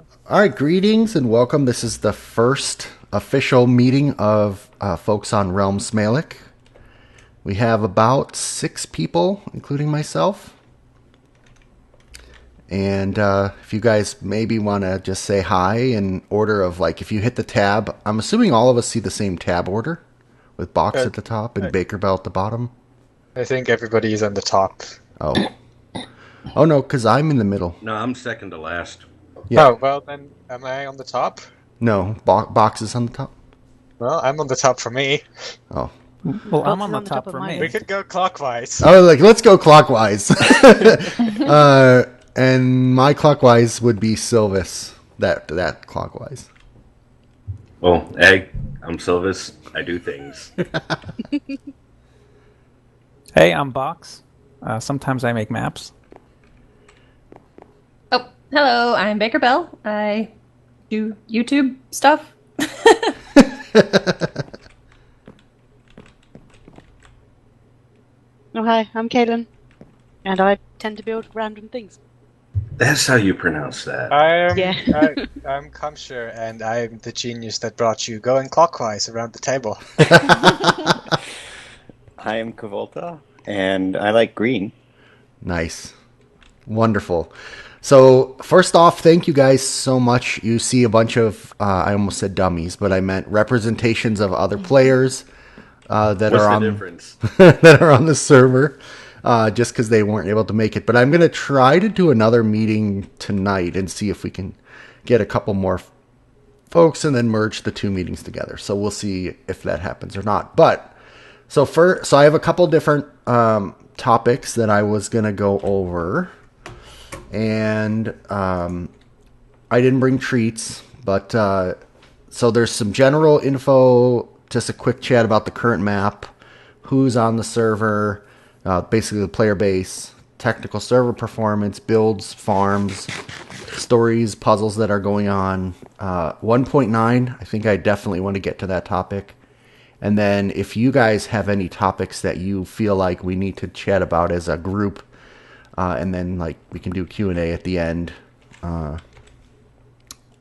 All right, greetings and welcome. This is the first official meeting of folks on RealmSmalec. We have about 6 people, including myself. And if you guys maybe want to just say hi in order of, like, if you hit the tab, I'm assuming all of us see the same tab order with Box Uh, at the top and I, Baker Bell at the bottom. I think everybody is on the top. Oh. Oh, no, because I'm in the middle. No, I'm second to last. Yeah. Oh, well then, am I on the top? No, Box is on the top. Well, I'm on the top for me. Oh. Well, I'm Box on is the on the top top of for my me. We list. could go clockwise. Oh, like, let's go clockwise. And my clockwise would be Silvis. That clockwise. Oh, hey, I'm Silvis. I do things. Hey, I'm Box. Sometimes I make maps. Oh, hello, I'm Baker Bell. I do YouTube stuff. Oh, hi, I'm Kaylin, and I tend to build random things. That's how you pronounce that. Yeah. I'm Kamshir, and I'm the genius that brought you going clockwise around the table. I am Kavolta, and I like green. Nice. Wonderful. So, first off, thank you guys so much. You see a bunch of, I almost said dummies, but I meant representations of other players that What's are the on difference? that are on the server, just because they weren't able to make it. But I'm going to try to do another meeting tonight and see if we can get a couple more folks and then merge the 2 meetings together. So we'll see if that happens or not. But so I have a couple different topics that I was going to go over, and I didn't bring treats, but so there's some general info, just a quick chat about the current map, who's on the server, basically the player base, technical server performance, builds, farms, stories, puzzles that are going on. 1.9, I think I definitely want to get to that topic. And then if you guys have any topics that you feel like we need to chat about as a group, and then like we can do Q&A at the end,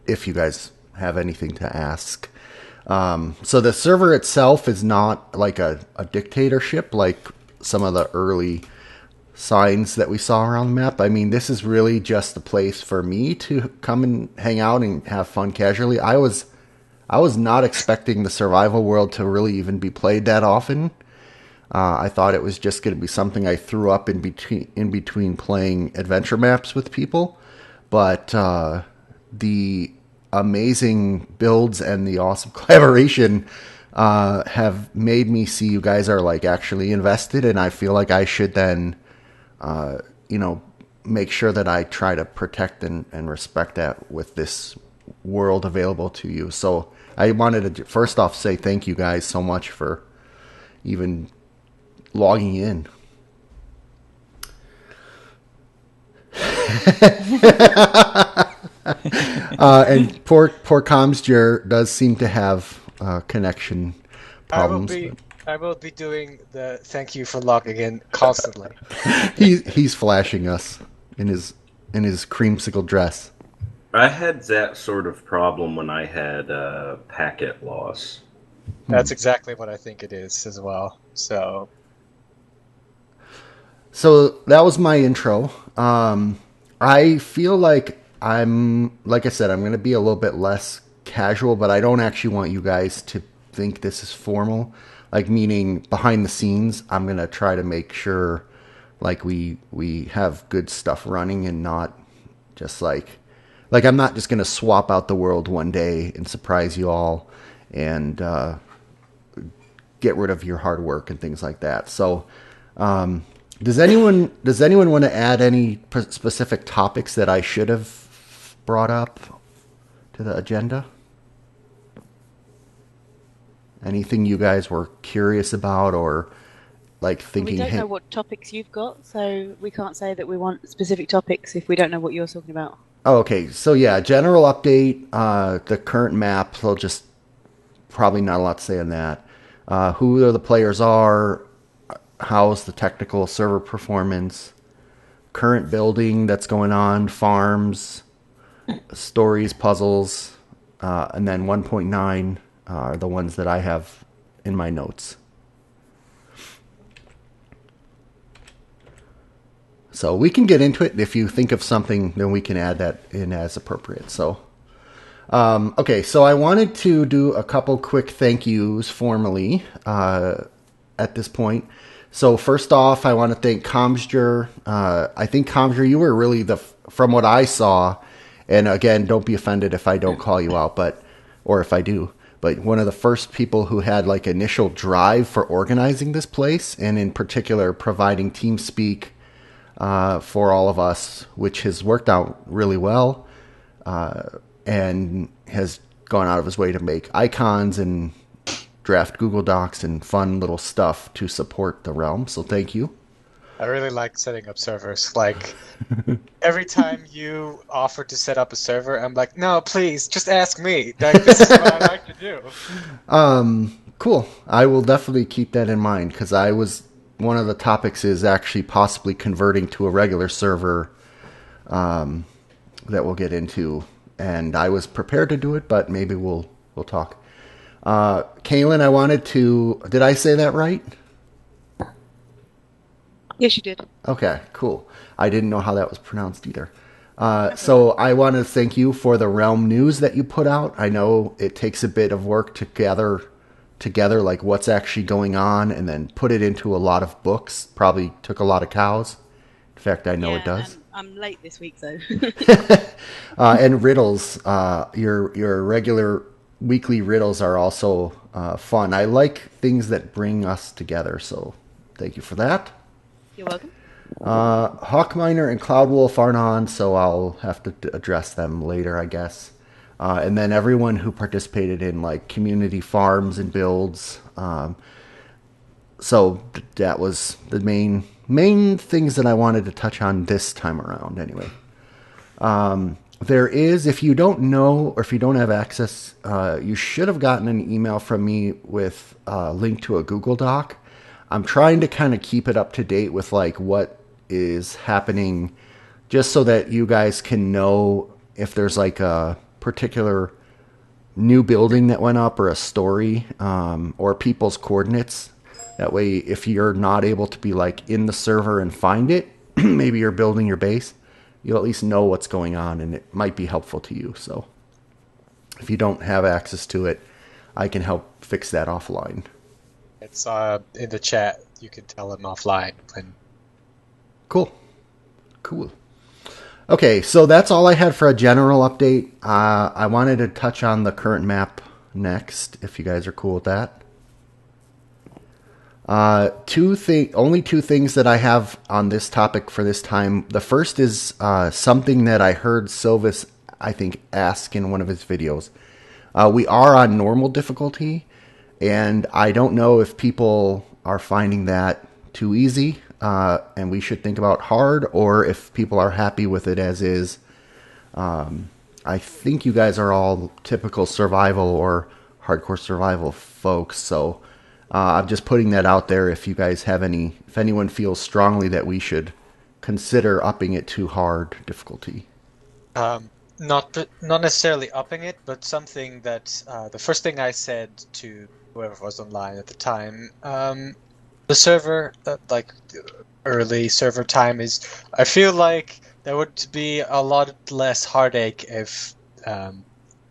if you guys have anything to ask. So the server itself is not like a dictatorship like some of the early signs that we saw around the map. I mean, this is really just a place for me to come and hang out and have fun casually. I was not expecting the survival world to really even be played that often. I thought it was just going to be something I threw up in between playing adventure maps with people, but the amazing builds and the awesome collaboration have made me see you guys are like actually invested, and I feel like I should then, make sure that I try to protect and respect that with this world available to you. So I wanted to first off say thank you guys so much for even logging in. And poor Comsger does seem to have connection problems. I will be doing the thank you for logging in constantly. He's flashing us in his creamsicle dress. I had that sort of problem when I had packet loss. That's exactly what I think it is as well. So that was my intro. I feel like like I said, I'm going to be a little bit less casual, but I don't actually want you guys to think this is formal. Like, meaning behind the scenes, I'm going to try to make sure like we have good stuff running and not just like I'm not just going to swap out the world one day and surprise you all and get rid of your hard work and things like that. So, does anyone want to add any specific topics that I should have brought up to the agenda? Anything you guys were curious about or like thinking? We don't know what topics you've got, so we can't say that we want specific topics if we don't know what you're talking about. Oh, okay. So yeah, general update, the current map. So just probably not a lot to say on that. Who the players are, how's the technical server performance, current building that's going on, farms, stories, puzzles, and then 1.9 are the ones that I have in my notes. So we can get into it. If you think of something, then we can add that in as appropriate. So, okay, so I wanted to do a couple quick thank yous formally at this point. So first off, I want to thank Comsger. I think Comsger, you were really from what I saw, and again, don't be offended if I don't call you out, or if I do, but one of the first people who had like initial drive for organizing this place, and in particular providing TeamSpeak for all of us, which has worked out really well, and has gone out of his way to make icons and draft Google Docs and fun little stuff to support the Realm. So thank you. I really like setting up servers. Like, every time you offer to set up a server, I'm like, no, please, just ask me. Like, this is what I like to do. Cool. I will definitely keep that in mind, because one of the topics is actually possibly converting to a regular server that we'll get into. And I was prepared to do it, but maybe we'll talk. Kaylin, did I say that right? Yes, you did. Okay, cool. I didn't know how that was pronounced either. So I want to thank you for the Realm news that you put out. I know it takes a bit of work to gather together like what's actually going on and then put it into a lot of books. Probably took a lot of cows. In fact, I know it does. I'm late this week, though. And riddles, your regular weekly riddles are also fun. I like things that bring us together, so thank you for that. You're welcome. Hawkminer and Cloudwolf aren't on, so I'll have to address them later, I guess. And then everyone who participated in like community farms and builds. So that was the main things that I wanted to touch on this time around anyway. There is, if you don't know or if you don't have access, you should have gotten an email from me with a link to a Google Doc. I'm trying to kind of keep it up to date with like what is happening, just so that you guys can know if there's like a particular new building that went up or a story, or people's coordinates. That way, if you're not able to be like in the server and find it, maybe you're building your base, you'll at least know what's going on, and it might be helpful to you. So if you don't have access to it, I can help fix that offline. It's in the chat. You can tell him offline. Cool. Okay, so that's all I had for a general update. I wanted to touch on the current map next, if you guys are cool with that. Only two things that I have on this topic for this time. The first is something that I heard Silvis, I think, ask in one of his videos. We are on normal difficulty, and I don't know if people are finding that too easy, and we should think about hard, or if people are happy with it as is. I think you guys are all typical survival or hardcore survival folks, so I'm just putting that out there. If you guys have if anyone feels strongly that we should consider upping it to hard difficulty. Not necessarily upping it, but something that the first thing I said to whoever was online at the time, the server, like early server time is, I feel like there would be a lot less heartache if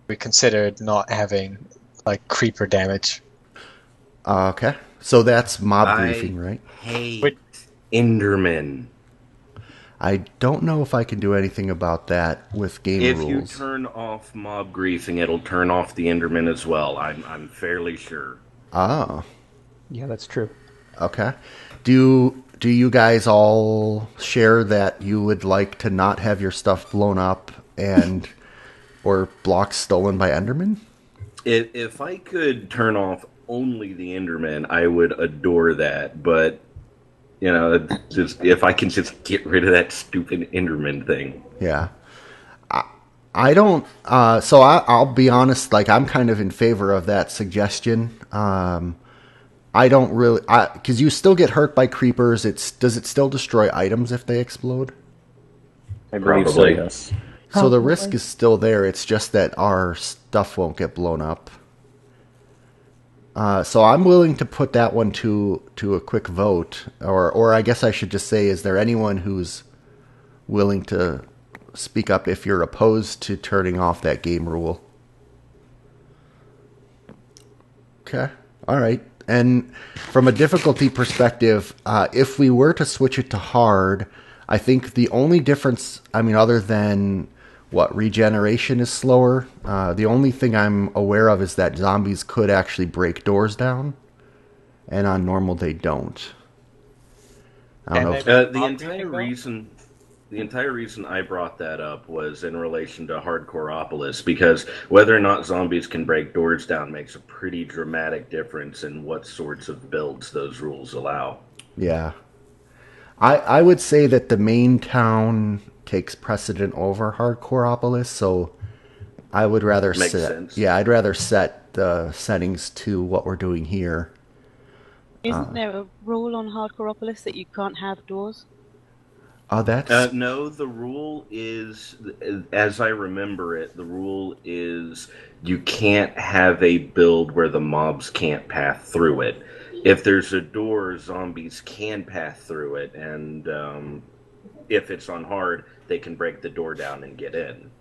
we considered not having like creeper damage. Okay, so that's mob griefing, right? Hate Enderman. I don't know if I can do anything about that with game rules. If you turn off mob griefing, it'll turn off the Enderman as well. I'm fairly sure. Oh. Yeah, that's true. Okay. Do you guys all share that you would like to not have your stuff blown up or blocks stolen by Enderman? If I could turn off only the Enderman, I would adore that. But just if I can just get rid of that stupid Enderman thing. Yeah. I don't. So I'll be honest. Like, I'm kind of in favor of that suggestion. I don't really, because you still get hurt by creepers. Does it still destroy items if they explode? I believe so, Probably. yes. So the Probably. risk is still there. It's just that our stuff won't get blown up. So I'm willing to put that one to a quick vote, or I guess I should just say, is there anyone who's willing to speak up if you're opposed to turning off that game rule? Okay, all right. And from a difficulty perspective, if we were to switch it to hard, I think the only difference, I mean, other than what regeneration is slower, the only thing I'm aware of is that zombies could actually break doors down, and on normal they don't. I don't know. And If, they- The entire reason I brought that up was in relation to Hardcoreopolis, because whether or not zombies can break doors down makes a pretty dramatic difference in what sorts of builds those rules allow. yeah, I would say that the main town takes precedent over Hardcoreopolis, so I would rather Makes set. sense. Yeah, I'd rather set the settings to what we're doing here. Isn't there a rule on Hardcoreopolis that you can't have doors? Oh, that's No, the rule is, as I remember it, the rule is you can't have a build where the mobs can't pass through it. If there's a door, zombies can pass through it, and if it's on hard, they can break the door down and get in.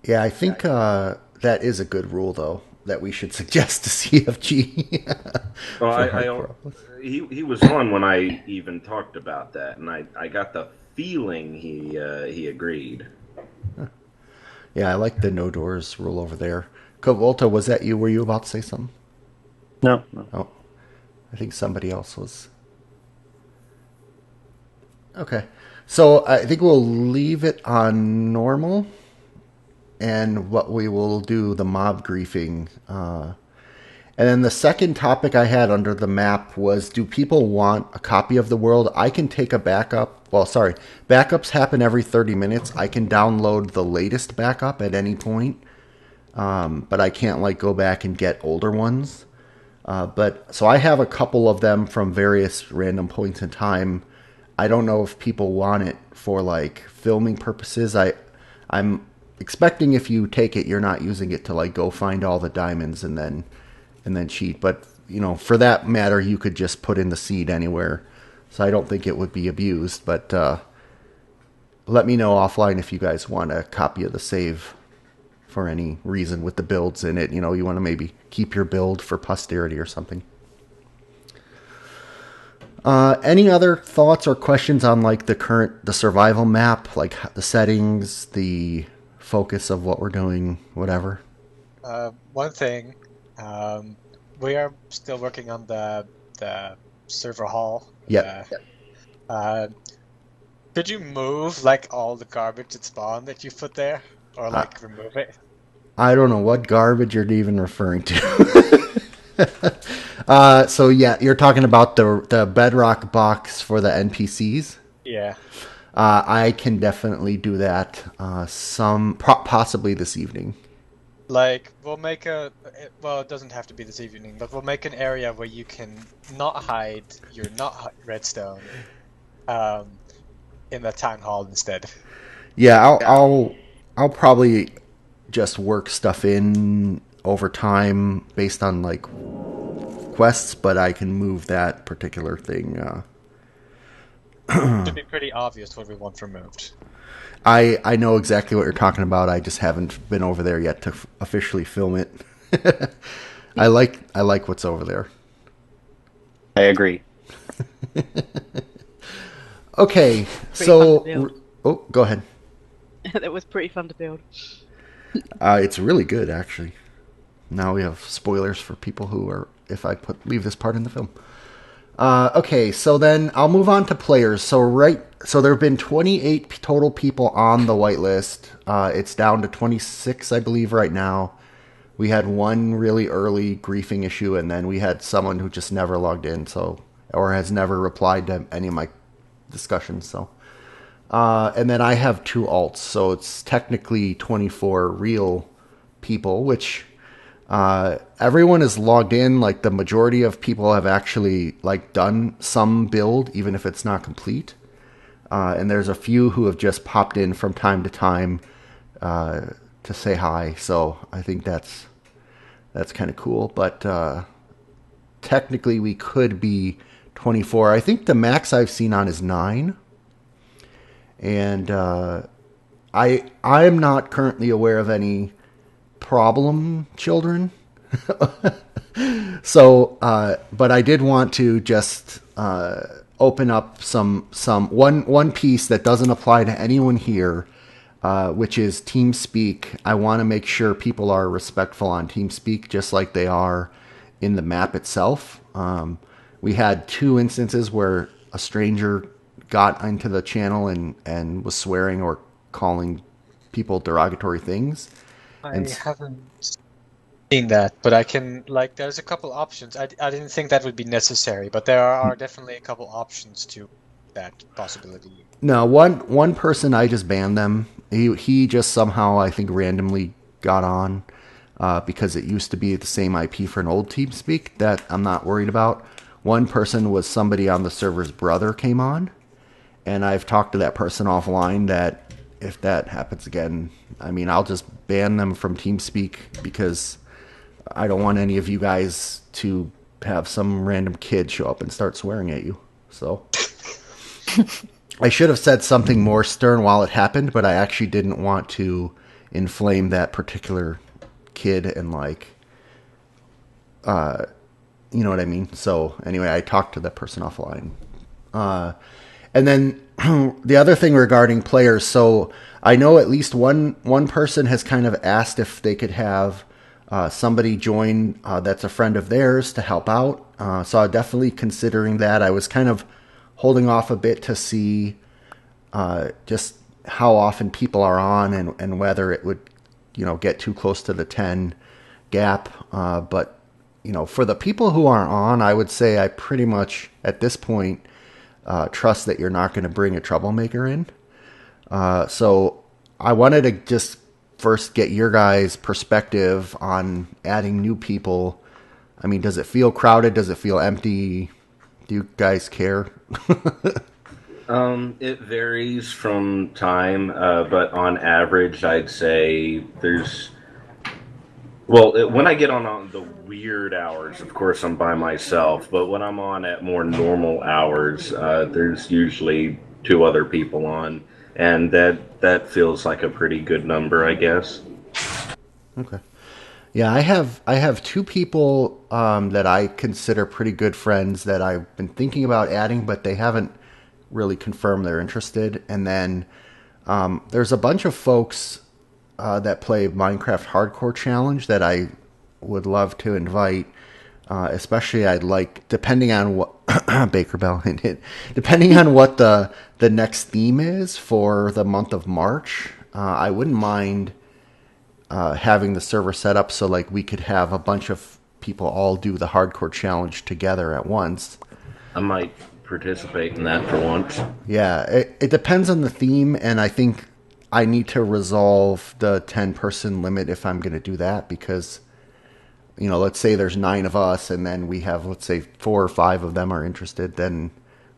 yeah. I think that is a good rule, though, that we should suggest to CFG. Well, for I Hardcoreopolis. he was on when I even talked about that, and I got the feeling he agreed. Yeah, I like the no doors rule over there. Kovolta, was that you? Were you about to say something? No. Oh, I think somebody else was. Okay, so I think we'll leave it on normal, and what we will do, the mob griefing. And then the second topic I had under the map was, do people want a copy of the world? I can take a backup. Well, sorry, backups happen every 30 minutes. I can download the latest backup at any point, but I can't like go back and get older ones. But so I have a couple of them from various random points in time. I don't know if people want it for like filming purposes. I'm expecting if you take it, you're not using it to like go find all the diamonds and then cheat. But you know, for that matter, you could just put in the seed anywhere. So I don't think it would be abused. But let me know offline if you guys want a copy of the save for any reason with the builds in it. You know, you want to maybe keep your build for posterity or something. Any other thoughts or questions on like the survival map, like the settings, the focus of what we're doing, whatever? One thing, we are still working on the server hall. Yep. Could you move like all the garbage at spawn that you put there, or like remove it? I don't know what garbage you're even referring to. So yeah, you're talking about the bedrock box for the NPCs. Yeah. I can definitely do that. Possibly this evening. Like, we'll make well, it doesn't have to be this evening, but we'll make an area where you can not hide your redstone in the town hall instead. Yeah, I'll probably just work stuff in over time based on like quests, but I can move that particular thing. It should be pretty obvious what we want removed. I know exactly what you're talking about. I just haven't been over there yet to officially film it. I like what's over there. I agree. Okay, so go ahead. That was pretty fun to build. It's really good, actually. Now we have spoilers for people who are, if I leave this part in the film. Okay, so then I'll move on to players. So there have been 28 total people on the whitelist. It's down to 26, I believe, right now. We had one really early griefing issue, and then we had someone who just never logged in, or has never replied to any of my discussions. So, and then I have 2 alts, so it's technically 24 real people, which everyone is logged in. Like the majority of people have actually like done some build, even if it's not complete. and there's a few who have just popped in from time to time to say hi. So I think that's kind of cool. But technically, we could be 24. I think the max I've seen on is 9, and I'm not currently aware of any problem children. So, but I did want to just open up one piece that doesn't apply to anyone here, which is TeamSpeak. I want to make sure people are respectful on TeamSpeak, just like they are in the map itself. We had 2 instances where a stranger got into the channel and was swearing or calling people derogatory things. I haven't seen that, but I can, like, there's a couple options. I didn't think that would be necessary, but there are definitely a couple options to that possibility. No, one person, I just banned them. He just somehow, I think, randomly got on because it used to be the same IP for an old TeamSpeak. That I'm not worried about. One person was somebody on the server's brother came on, and I've talked to that person offline that if that happens again, I mean, I'll just ban them from TeamSpeak because I don't want any of you guys to have some random kid show up and start swearing at you. So I should have said something more stern while it happened, but I actually didn't want to inflame that particular kid and you know what I mean? So anyway, I talked to that person offline. And then the other thing regarding players, so I know at least one person has kind of asked if they could have somebody join that's a friend of theirs to help out. So I'm definitely considering that. I was kind of holding off a bit to see just how often people are on and whether it would, get too close to the 10 gap. But, for the people who are on, I would say I pretty much at this point trust that you're not going to bring a troublemaker in. So I wanted to just first get your guys' perspective on adding new people. I mean, does it feel crowded? Does it feel empty? Do you guys care? It varies from time, but on average, I'd say there's... Well, when I get on the weird hours, of course, I'm by myself. But when I'm on at more normal hours, there's usually 2 other people on. And that feels like a pretty good number, I guess. Okay. Yeah, I have 2 people that I consider pretty good friends that I've been thinking about adding, but they haven't really confirmed they're interested. And then there's a bunch of folks that play Minecraft Hardcore Challenge that I would love to invite. Especially, I'd like, depending on what Baker Bell, depending on what the next theme is for the month of March, I wouldn't mind having the server set up so we could have a bunch of people all do the hardcore challenge together at once. I might participate in that for once. Yeah, it depends on the theme, and I think I need to resolve the 10-person limit if I'm going to do that because, let's say there's 9 of us and then we have, let's say 4 or 5 of them are interested, then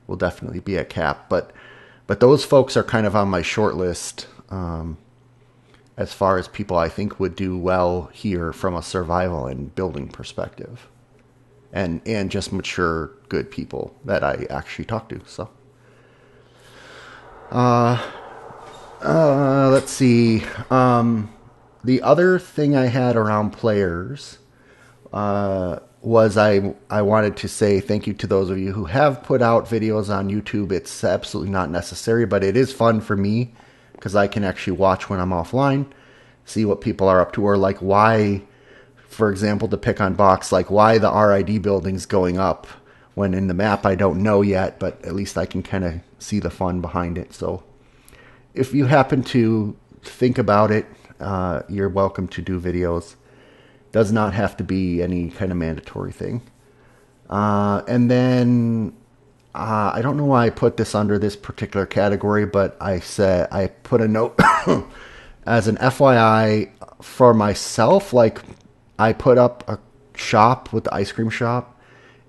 we'll definitely be at cap. But those folks are kind of on my short list as far as people I think would do well here from a survival and building perspective. And just mature, good people that I actually talk to. So, let's see. The other thing I had around players was I wanted to say thank you to those of you who have put out videos on YouTube. It's absolutely not necessary, but it is fun for me because I can actually watch when I'm offline, see what people are up to, or why, for example, to pick on Box, why the RID building's going up when in the map I don't know yet, but at least I can kind of see the fun behind it. So if you happen to think about it, you're welcome to do videos. Does not have to be any kind of mandatory thing. And then I don't know why I put this under this particular category, but I put a note as an FYI for myself. I put up a shop with the ice cream shop,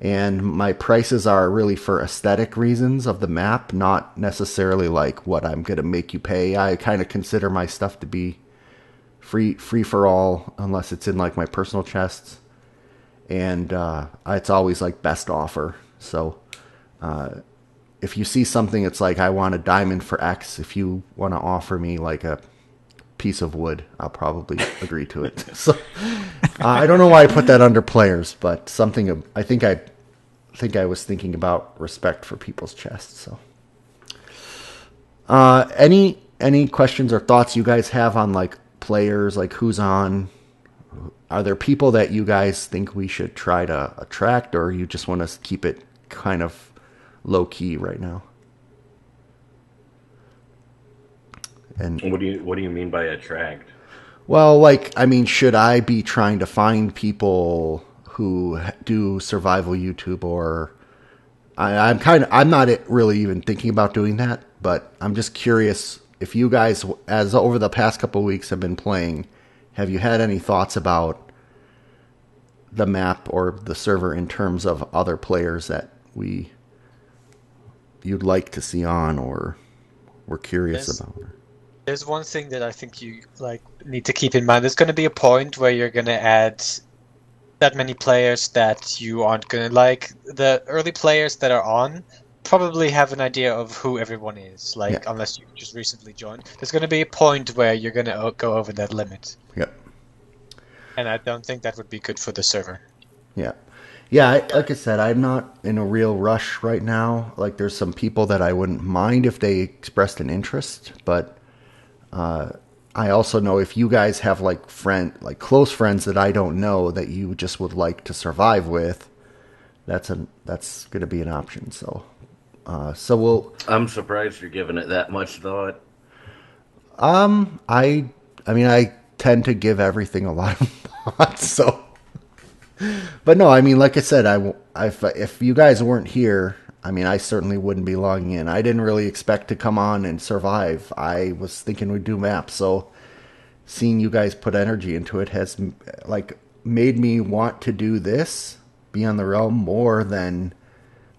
And my prices are really for aesthetic reasons of the map, not necessarily like what I'm going to make you pay. I kind of consider my stuff to be free for all, unless it's in like my personal chests. And it's always like best offer. So if you see something, it's like I want a diamond for X. If you want to offer me like a piece of wood, I'll probably agree to it. So I don't know why I put that under players, but something I think I was thinking about respect for people's chests. So any questions or thoughts you guys have on like players, like who's on? Are there people that you guys think we should try to attract, or you just want to keep it kind of low key right now? And what do you mean by attract? Well, like, I mean, should I be trying to find people who do survival YouTube, or I'm not really even thinking about doing that, but I'm just curious if you guys, as over the past couple of weeks have been playing, have you had any thoughts about the map or the server in terms of other players that you'd like to see on, or were curious about? There's one thing that I think you need to keep in mind. There's going to be a point where you're going to add that many players that you aren't going to like. The early players that are on probably have an idea of who everyone is, unless you just recently joined. There's going to be a point where you're going to go over that limit. Yep. And I don't think that would be good for the server. Yeah. Yeah, like I said, I'm not in a real rush right now. Like, there's some people that I wouldn't mind if they expressed an interest, but I also know if you guys have close friends that I don't know that you just would like to survive with, that's going to be an option. So we'll. I'm surprised you're giving it that much thought. I mean, I tend to give everything a lot of thought. So, but no, I mean, like I said, if you guys weren't here, I mean, I certainly wouldn't be logging in. I didn't really expect to come on and survive. I was thinking we'd do maps. So seeing you guys put energy into it has made me want to do this, be on the realm, more than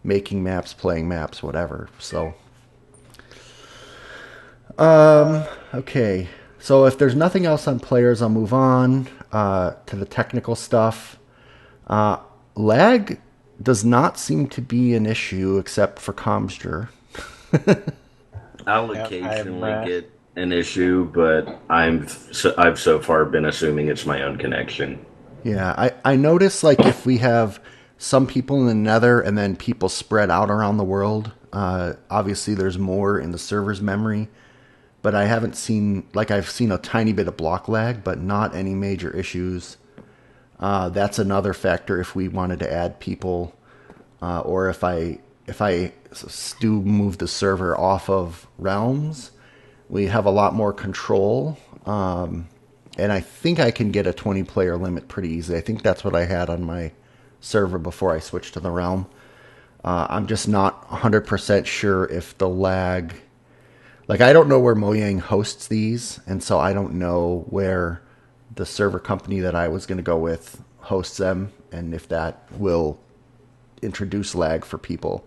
making maps, playing maps, whatever. So, okay. So if there's nothing else on players, I'll move on to the technical stuff. Lag does not seem to be an issue except for Comsture. I'll occasionally get an issue, but I've so far been assuming it's my own connection. Yeah, I notice if we have some people in the Nether and then people spread out around the world, obviously there's more in the server's memory, but I haven't seen, I've seen a tiny bit of block lag, but not any major issues. That's another factor if we wanted to add people, or if I do move the server off of Realms, we have a lot more control. And I think I can get a 20-player limit pretty easily. I think that's what I had on my server before I switched to the Realm. I'm just not 100% sure if the lag... I don't know where Mojang hosts these, and so I don't know where the server company that I was going to go with hosts them, and if that will introduce lag for people.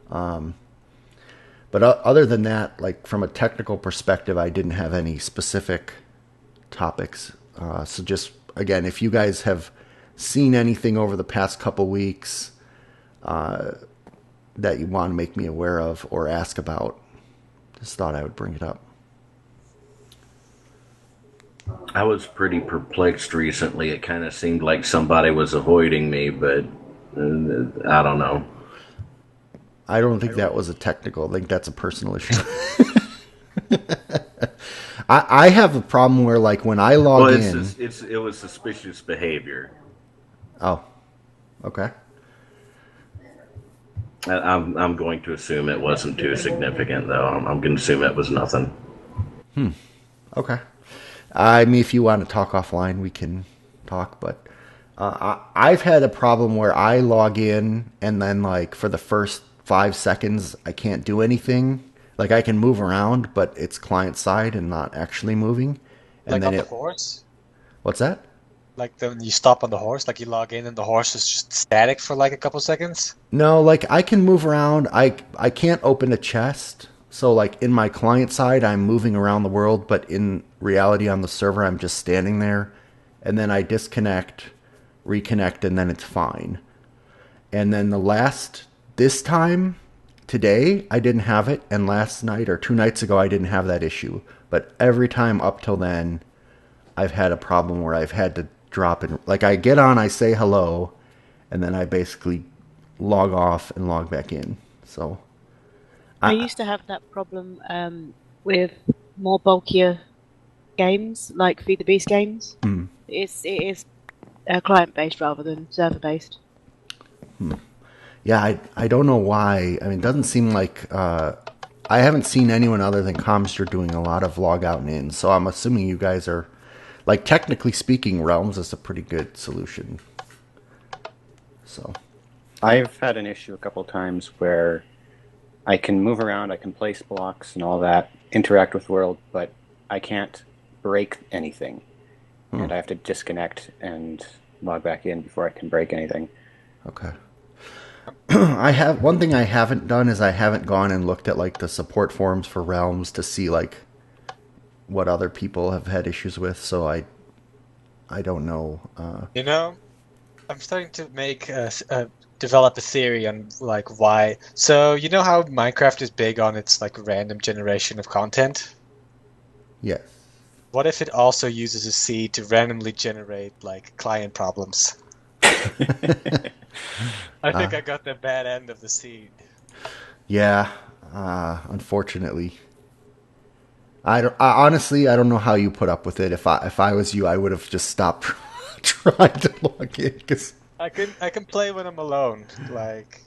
But other than that, from a technical perspective, I didn't have any specific topics. So just, again, if you guys have seen anything over the past couple weeks that you want to make me aware of or ask about, just thought I would bring it up. I was pretty perplexed recently. It kind of seemed like somebody was avoiding me, but I don't know. I don't think that was a technical. I think that's a personal issue. I have a problem where, when I log in... it was suspicious behavior. Oh, okay. I'm going to assume it wasn't too significant, though. I'm going to assume it was nothing. Okay. I mean, if you want to talk offline, we can talk, but I've had a problem where I log in and then, for the first 5 seconds, I can't do anything. I can move around, but it's client side and not actually moving. And on then the horse? What's that? Like when you stop on the horse, like you log in and the horse is just static for like a couple seconds? No, like I can move around. I can't open a chest. So like in my client side, I'm moving around the world, but in reality on the server, I'm just standing there, and then I disconnect, reconnect, and then it's fine. And then this time, today, I didn't have it, and last night or 2 nights ago, I didn't have that issue. But every time up till then, I've had a problem where I've had to drop in. Like I get on, I say hello, and then I basically log off and log back in. So I used to have that problem with more bulkier games, like Feed the Beast games. It is client based rather than server based. yeah, I don't know why. I mean, it doesn't seem like I haven't seen anyone other than Comster doing a lot of log out and in. So I'm assuming you guys are, like, technically speaking, Realms is a pretty good solution. So I've had an issue a couple times where I can move around, I can place blocks and all that, interact with the world, but I can't break anything. And I have to disconnect and log back in before I can break anything. okay. I have one thing I haven't done is I haven't gone and looked at like the support forums for Realms to see like what other people have had issues with. So I don't know. You know, I'm starting to make develop a theory on like why. So you know how Minecraft is big on its like random generation of content? Yes. What if it also uses a seed to randomly generate like client problems? I think I got the bad end of the seed. Yeah. Unfortunately. Honestly, I don't know how you put up with it. If I was you, I would have just stopped trying to log in. I can play when I'm alone. Like,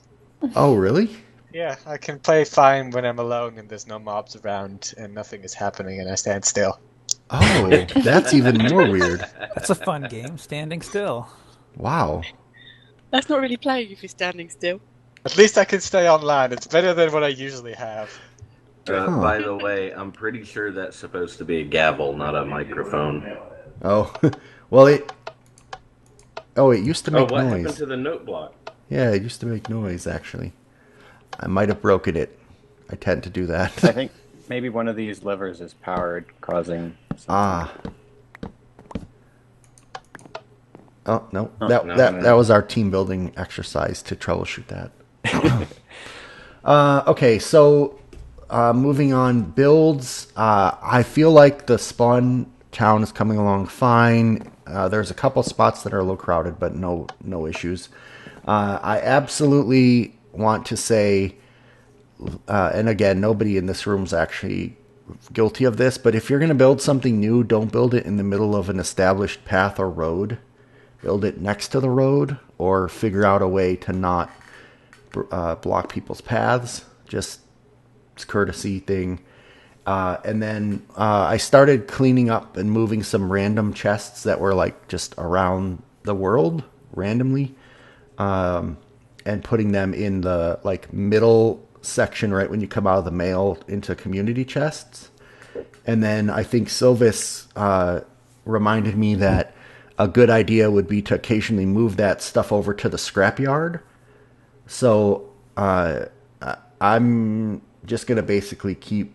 Oh, really? yeah, I can play fine when I'm alone and there's no mobs around and nothing is happening and I stand still. Oh, that's even more weird. That's a fun game, standing still. Wow. That's not really playing if you're standing still. At least I can stay online. It's better than what I usually have. By the way, I'm pretty sure that's supposed to be a gavel, not a microphone. Oh, well, it used to make what noise. happened to the note block? Yeah, it used to make noise, actually. I might have broken it. I tend to do that. I think maybe one of these levers is powered, causing something. Ah. Oh, no. Oh, That was our team building exercise to troubleshoot that. Okay, so moving on. Builds. I feel like the spawn town is coming along fine. There's a couple spots that are a little crowded, but no issues. I absolutely want to say, and again, nobody in this room is actually guilty of this, but if you're going to build something new, don't build it in the middle of an established path or road. Build it next to the road, or figure out a way to not block people's paths. Just it's a courtesy thing. And then I started cleaning up and moving some random chests that were like just around the world randomly, and putting them in the like middle section right when you come out of the mail into community chests. And then I think Silvis reminded me that a good idea would be to occasionally move that stuff over to the scrapyard. So I'm just going to basically keep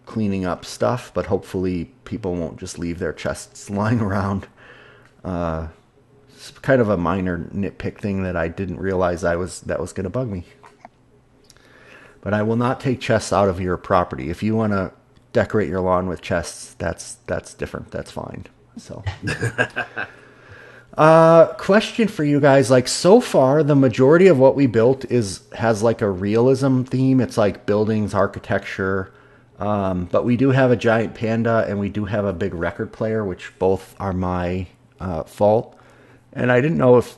cleaning up stuff, but hopefully people won't just leave their chests lying around. It's kind of a minor nitpick thing that I didn't realize that was going to bug me. But I will not take chests out of your property. If you want to decorate your lawn with chests, that's different. That's fine. So, question for you guys. Like, so far, the majority of what we built has like a realism theme. It's like buildings, architecture. But we do have a giant panda and we do have a big record player, which both are my fault. And I didn't know if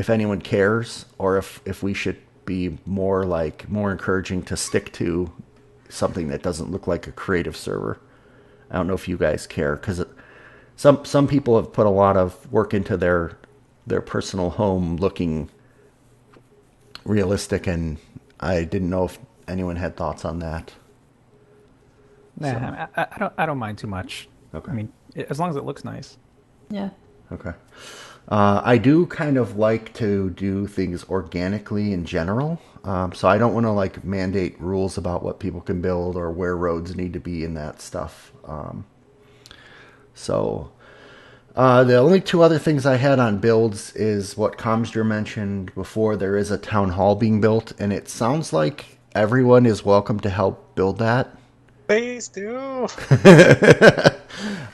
anyone cares, or if we should be more encouraging to stick to something that doesn't look like a creative server. I don't know if you guys care, because some people have put a lot of work into their personal home looking realistic, and I didn't know if anyone had thoughts on that. Nah, I don't mind too much. Okay. I mean, as long as it looks nice. Yeah. Okay. I do kind of like to do things organically in general. So I don't want to like mandate rules about what people can build or where roads need to be and that stuff. So the only two other things I had on builds is what Comstra mentioned before. There is a town hall being built, and it sounds like everyone is welcome to help build that. Please do.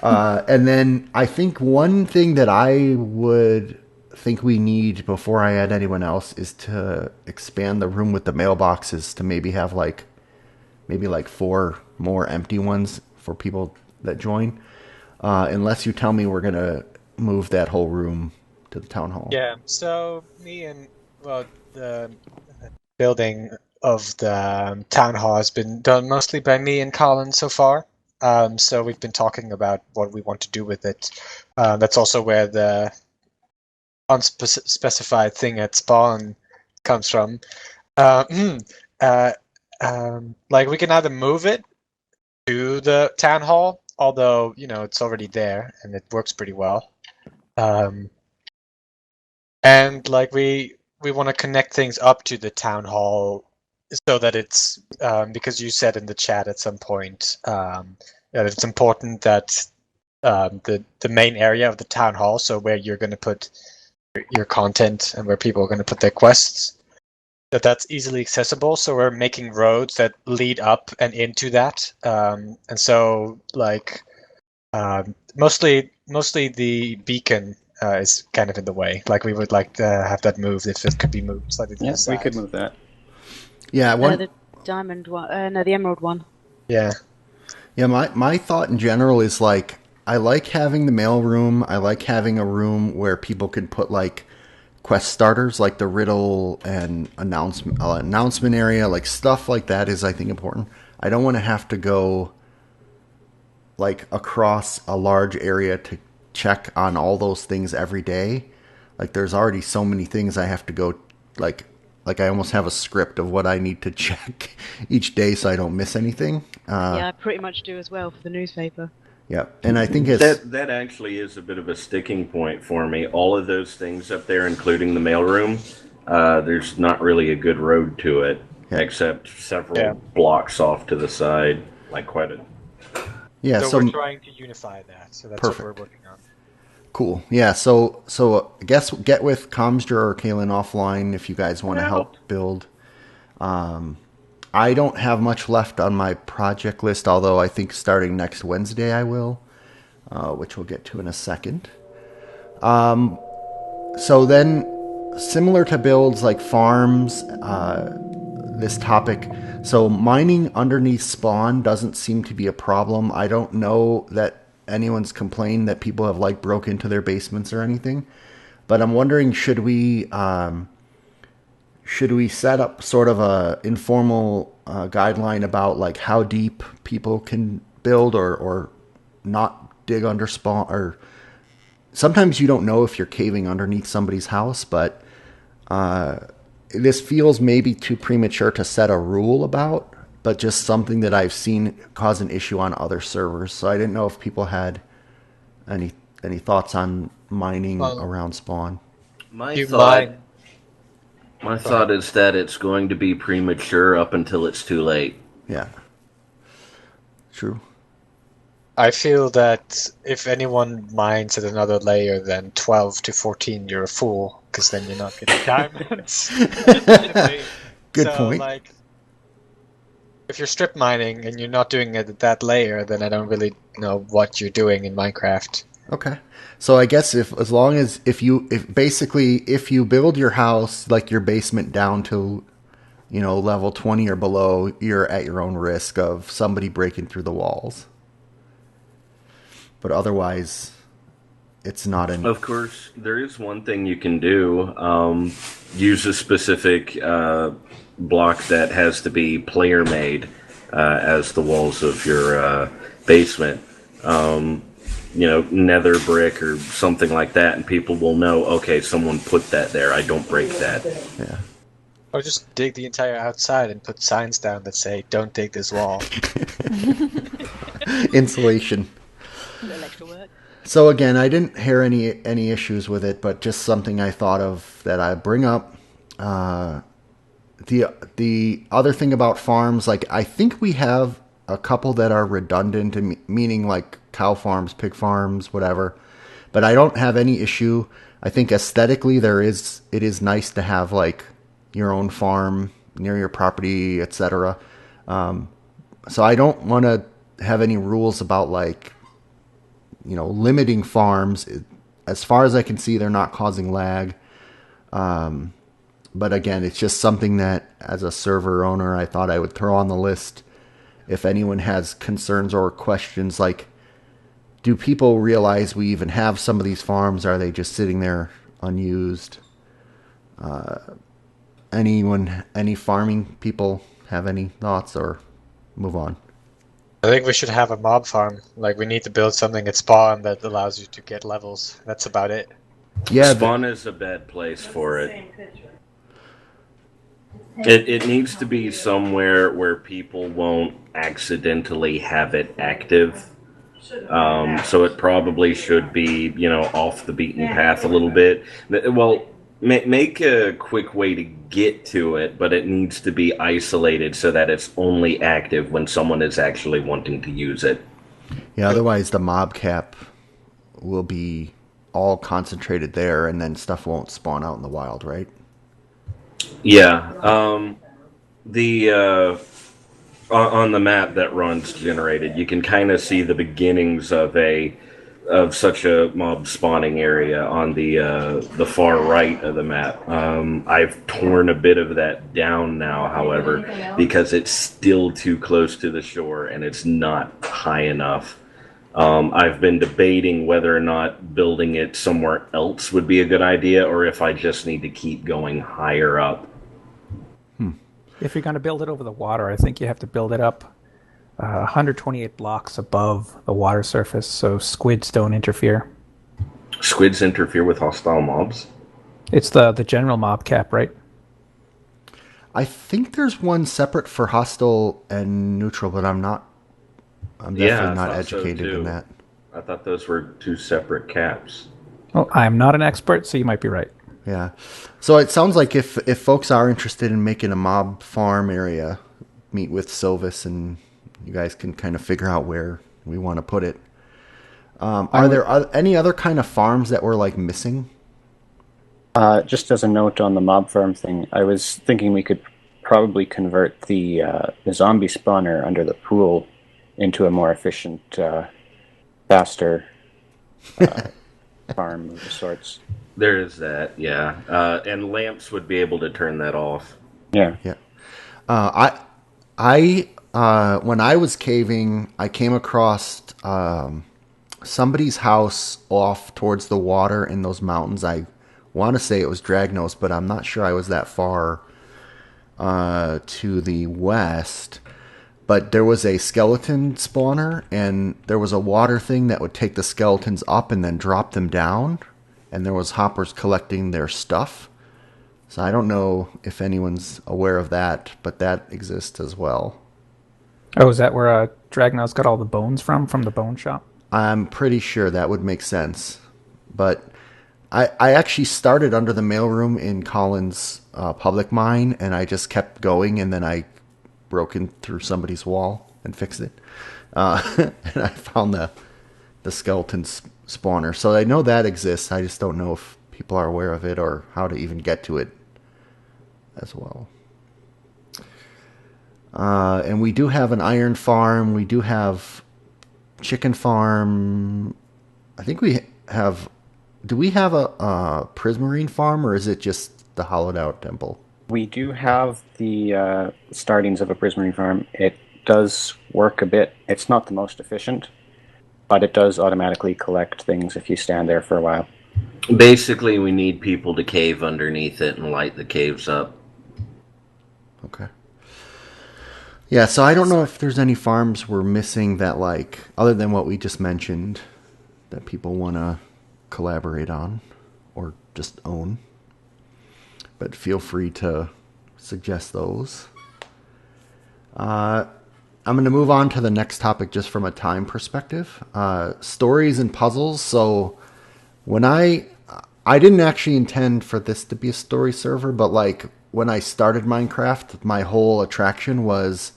And then I think one thing that I would think we need before I add anyone else is to expand the room with the mailboxes to maybe have maybe 4 more empty ones for people that join. Unless you tell me we're gonna move that whole room to the town hall. Yeah. So the building of the town hall has been done mostly by me and Colin so far. So we've been talking about what we want to do with it. That's also where the unspecified thing at spawn comes from. Like we can either move it to the town hall, although it's already there and it works pretty well. And like we want to connect things up to the town hall so that it's because you said in the chat at some point that it's important that the main area of the town hall, so where you're going to put your content and where people are going to put their quests, that's easily accessible. So we're making roads that lead up and into that, and so like mostly the beacon is kind of in the way. Like we would like to have that moved if it could be moved slightly to the Yes, we side. could move that. Yeah, The diamond one. No, the emerald one. Yeah. Yeah, my thought in general is like I like having the mail room. I like having a room where people can put like quest starters, like the riddle and announcement area, like stuff like that is I think important. I don't want to have to go like across a large area to check on all those things every day. Like there's already so many things I have to go like I almost have a script of what I need to check each day so I don't miss anything. Yeah, I pretty much do as well for the newspaper. Yeah, and I think it's that actually is a bit of a sticking point for me. All of those things up there, including the mailroom, there's not really a good road to it, except several blocks off to the side, like quite a. Yeah, so we're trying to unify that, so that's what we're working on. Cool. Yeah, so I guess get with Comstra or Kalen offline if you guys want to help build. I don't have much left on my project list, although I think starting next Wednesday I will, which we'll get to in a second. So then, similar to builds like farms, this topic, so mining underneath spawn doesn't seem to be a problem. I don't know that anyone's complained that people have like broke into their basements or anything, but I'm wondering should we set up sort of a informal guideline about like how deep people can build or not dig under spawn? Or sometimes you don't know if you're caving underneath somebody's house, but this feels maybe too premature to set a rule about, but just something that I've seen cause an issue on other servers. So I didn't know if people had any thoughts on mining around spawn. My thought is that it's going to be premature up until it's too late. Yeah. True. I feel that if anyone mines at another layer than 12 to 14, you're a fool, because then you're not getting diamonds. Good point. Like, if you're strip mining and you're not doing it at that layer, then I don't really know what you're doing in Minecraft. Okay. So I guess if you build your house, like your basement down to, level 20 or below, you're at your own risk of somebody breaking through the walls. But otherwise, it's not an... Of course, there is one thing you can do. Use a specific block that has to be player-made as the walls of your basement. Nether brick or something like that, and people will know, okay, someone put that there. I don't break that. Yeah. Or just dig the entire outside and put signs down that say, don't dig this wall. Insulation. extra work. So again, I didn't hear any issues with it, but just something I thought of that I bring up. The other thing about farms, like I think we have a couple that are redundant, meaning like cow farms, pig farms, whatever. But I don't have any issue. I think aesthetically it is nice to have like your own farm near your property, etc. So I don't want to have any rules about like, limiting farms. As far as I can see, they're not causing lag. But again, it's just something that as a server owner, I thought I would throw on the list. If anyone has concerns or questions, like, do people realize we even have some of these farms? Are they just sitting there unused? Any farming people have any thoughts, or move on? I think we should have a mob farm. Like, we need to build something at spawn that allows you to get levels. That's about it. Yeah, Spawn is a bad place for it. It needs to be somewhere where people won't accidentally have it active. So it probably should be, off the beaten path a little bit. Well, make a quick way to get to it, but it needs to be isolated so that it's only active when someone is actually wanting to use it. Yeah, otherwise the mob cap will be all concentrated there, and then stuff won't spawn out in the wild, right? Yeah. On the map that Ron's generated, you can kind of see the beginnings of such a mob spawning area on the far right of the map. I've torn a bit of that down now, however, because it's still too close to the shore and it's not high enough. I've been debating whether or not building it somewhere else would be a good idea, or if I just need to keep going higher up. If you're going to build it over the water, I think you have to build it up 128 blocks above the water surface, so squids don't interfere. Squids interfere with hostile mobs? It's the general mob cap, right? I think there's one separate for hostile and neutral, but I'm definitely not educated in that. I thought those were two separate caps. Well, I'm not an expert, so you might be right. Yeah. So it sounds like if folks are interested in making a mob farm area, meet with Silvis and you guys can kind of figure out where we want to put it. Are there any other kind of farms that were like missing? Just as a note on the mob farm thing, I was thinking we could probably convert the zombie spawner under the pool into a more efficient, faster farm of sorts. There is that, yeah. And lamps would be able to turn that off. Yeah. Yeah. When I was caving, I came across somebody's house off towards the water in those mountains. I want to say it was Dragnos, but I'm not sure I was that far to the west. But there was a skeleton spawner, and there was a water thing that would take the skeletons up and then drop them down. And there was hoppers collecting their stuff. So I don't know if anyone's aware of that, but that exists as well. Oh, is that where Dragnow's got all the bones from the bone shop? I'm pretty sure that would make sense. But I actually started under the mailroom in Collins' public mine, and I just kept going, and then I broke in through somebody's wall and fixed it. And I found the skeleton spawner. So I know that exists. I just don't know if people are aware of it or how to even get to it as well. And we do have an iron farm. We do have chicken farm. I think we have... Do we have a prismarine farm, or is it just the hollowed out temple? We do have the startings of a prismarine farm. It does work a bit. It's not the most efficient, but it does automatically collect things if you stand there for a while. Basically, we need people to cave underneath it and light the caves up. Okay. Yeah, so I don't know if there's any farms we're missing that, like, other than what we just mentioned, that people want to collaborate on or just own. But feel free to suggest those. I'm going to move on to the next topic just from a time perspective. Stories and puzzles. So when I didn't actually intend for this to be a story server, but like when I started Minecraft, my whole attraction was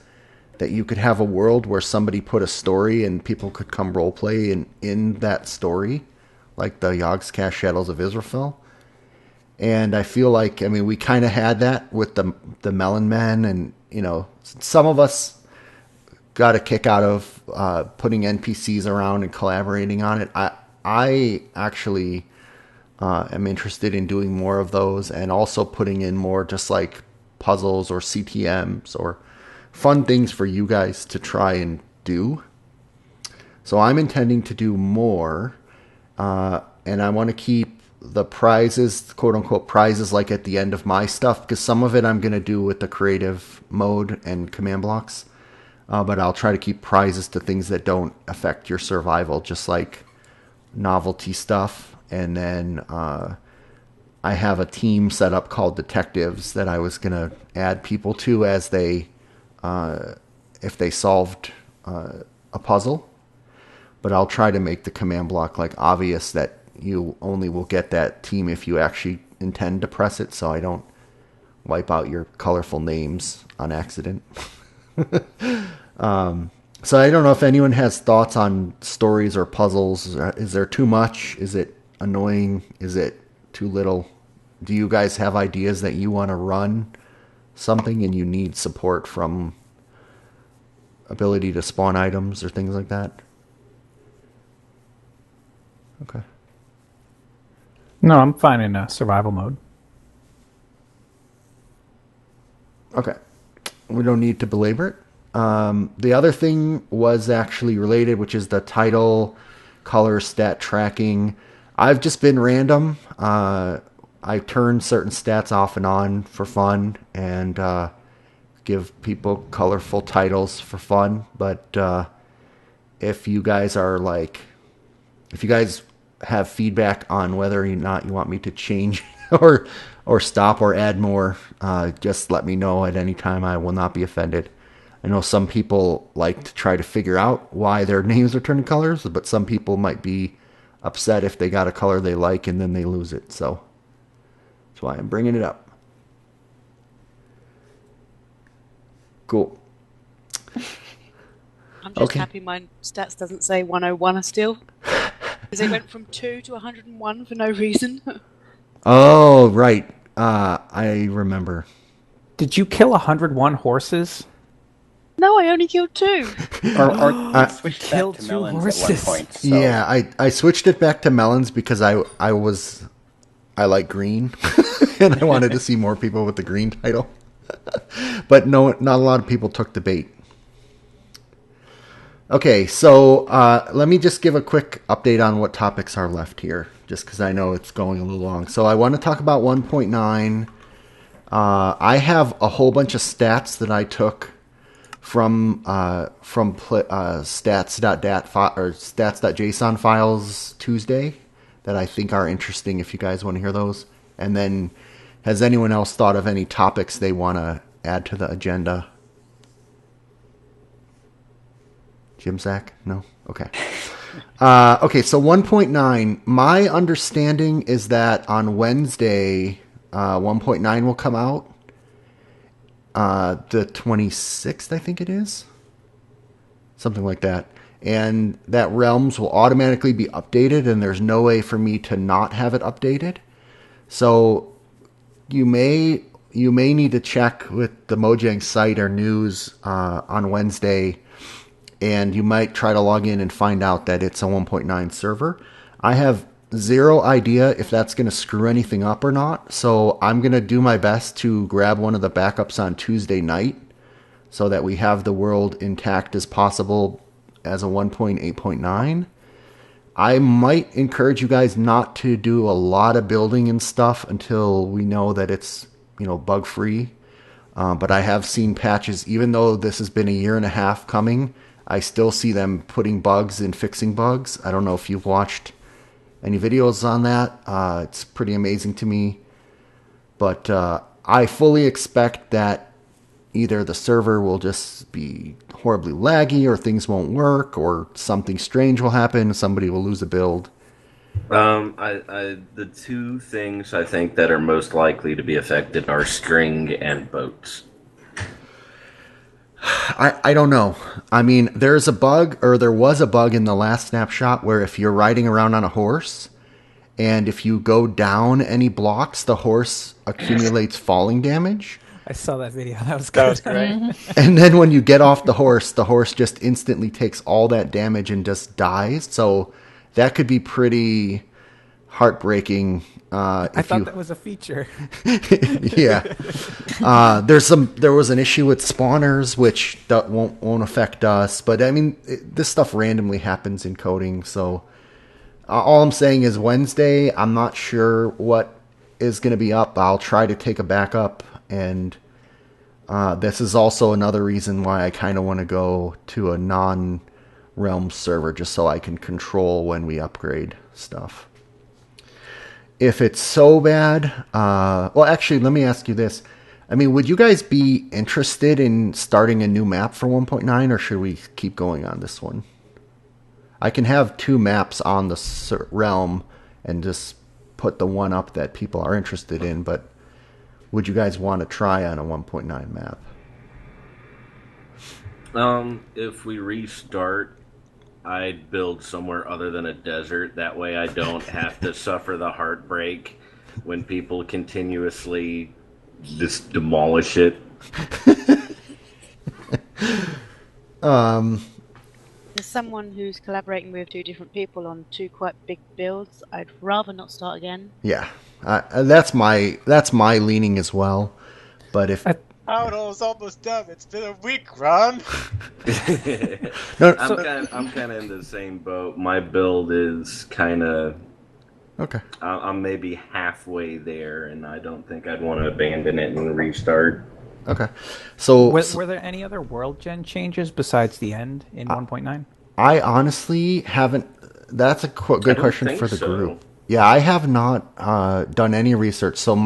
that you could have a world where somebody put a story and people could come roleplay in that story, like the Yogscast Shadows of Israel. And I feel like, I mean, we kind of had that with the Melon Men, and, you know, some of us got a kick out of putting NPCs around and collaborating on it. I actually am interested in doing more of those, and also putting in more just like puzzles or CTMs or fun things for you guys to try and do. So I'm intending to do more, and I want to keep the prizes, quote unquote prizes, like at the end of my stuff, because some of it I'm going to do with the creative mode and command blocks. But I'll try to keep prizes to things that don't affect your survival, just like novelty stuff. And then I have a team set up called Detectives that I was going to add people to as they, if they solved a puzzle. But I'll try to make the command block like obvious that you only will get that team if you actually intend to press it, so I don't wipe out your colorful names on accident. So I don't know if anyone has thoughts on stories or puzzles. Is there too much? Is it annoying? Is it too little? Do you guys have ideas that you want to run something and you need support from ability to spawn items or things like that? Okay. No, I'm fine in survival mode. Okay. We don't need to belabor it. The other thing was actually related, which is the title, color, stat tracking. I've just been random. I turn certain stats off and on for fun, and give people colorful titles for fun. But if you guys have feedback on whether or not you want me to change or stop or add more, just let me know at any time. I will not be offended. I know some people like to try to figure out why their names are turning colors, but some people might be upset if they got a color they like and then they lose it. So that's why I'm bringing it up. Cool. I'm just happy my stats doesn't say 101 still. Because it went from 2 to 101 for no reason. Oh, right. I remember. Did you kill 101 horses? No, I only killed 2. Or switched killed back to 2 melons horses. at one point. So. Yeah, I switched it back to melons because I like green, and I wanted to see more people with the green title. But no, not a lot of people took the bait. Okay, so let me just give a quick update on what topics are left here, just because I know it's going a little long. So I want to talk about 1.9. I have a whole bunch of stats that I took from stats.json files Tuesday that I think are interesting if you guys want to hear those. And then has anyone else thought of any topics they want to add to the agenda? Jim Zach? No? Okay. Okay, so 1.9. My understanding is that on Wednesday, 1.9 will come out. The 26th, I think it is. Something like that. And that Realms will automatically be updated, and there's no way for me to not have it updated. So you may need to check with the Mojang site or news on Wednesday, and you might try to log in and find out that it's a 1.9 server. I have zero idea if that's going to screw anything up or not, so I'm going to do my best to grab one of the backups on Tuesday night so that we have the world intact as possible as a 1.8.9. I might encourage you guys not to do a lot of building and stuff until we know that it's, bug free. But I have seen patches, even though this has been a year and a half coming, I still see them putting bugs and fixing bugs. I don't know if you've watched any videos on that. It's pretty amazing to me. But I fully expect that either the server will just be horribly laggy, or things won't work, or something strange will happen, somebody will lose a build. The two things I think that are most likely to be affected are string and boats. I don't know. I mean, there was a bug in the last snapshot where if you're riding around on a horse, and if you go down any blocks, the horse accumulates falling damage. I saw that video. That was great. And then when you get off the horse just instantly takes all that damage and just dies. So that could be pretty heartbreaking. I thought that was a feature. Yeah. There was an issue with spawners, which won't affect us. But I mean, this stuff randomly happens in coding. So all I'm saying is Wednesday, I'm not sure what is going to be up. I'll try to take a backup. And this is also another reason why I kind of want to go to a non-Realm server, just so I can control when we upgrade stuff. If it's so bad, well, actually, let me ask you this. I mean, would you guys be interested in starting a new map for 1.9, or should we keep going on this one? I can have 2 maps on the Realm and just put the one up that people are interested in, but would you guys want to try on a 1.9 map? If we restart, I'd build somewhere other than a desert. That way I don't have to suffer the heartbreak when people continuously just demolish it. As someone who's collaborating with 2 different people on 2 quite big builds, I'd rather not start again. Yeah, that's my leaning as well. But if It's almost done. It's been a week, Ron. I'm kind of in the same boat. My build is kind of okay. I'm maybe halfway there, and I don't think I'd want to abandon it and restart. Okay, so were there any other world gen changes besides the end in 1.9? I honestly haven't. That's a good question for the group. Yeah, I have not done any research. So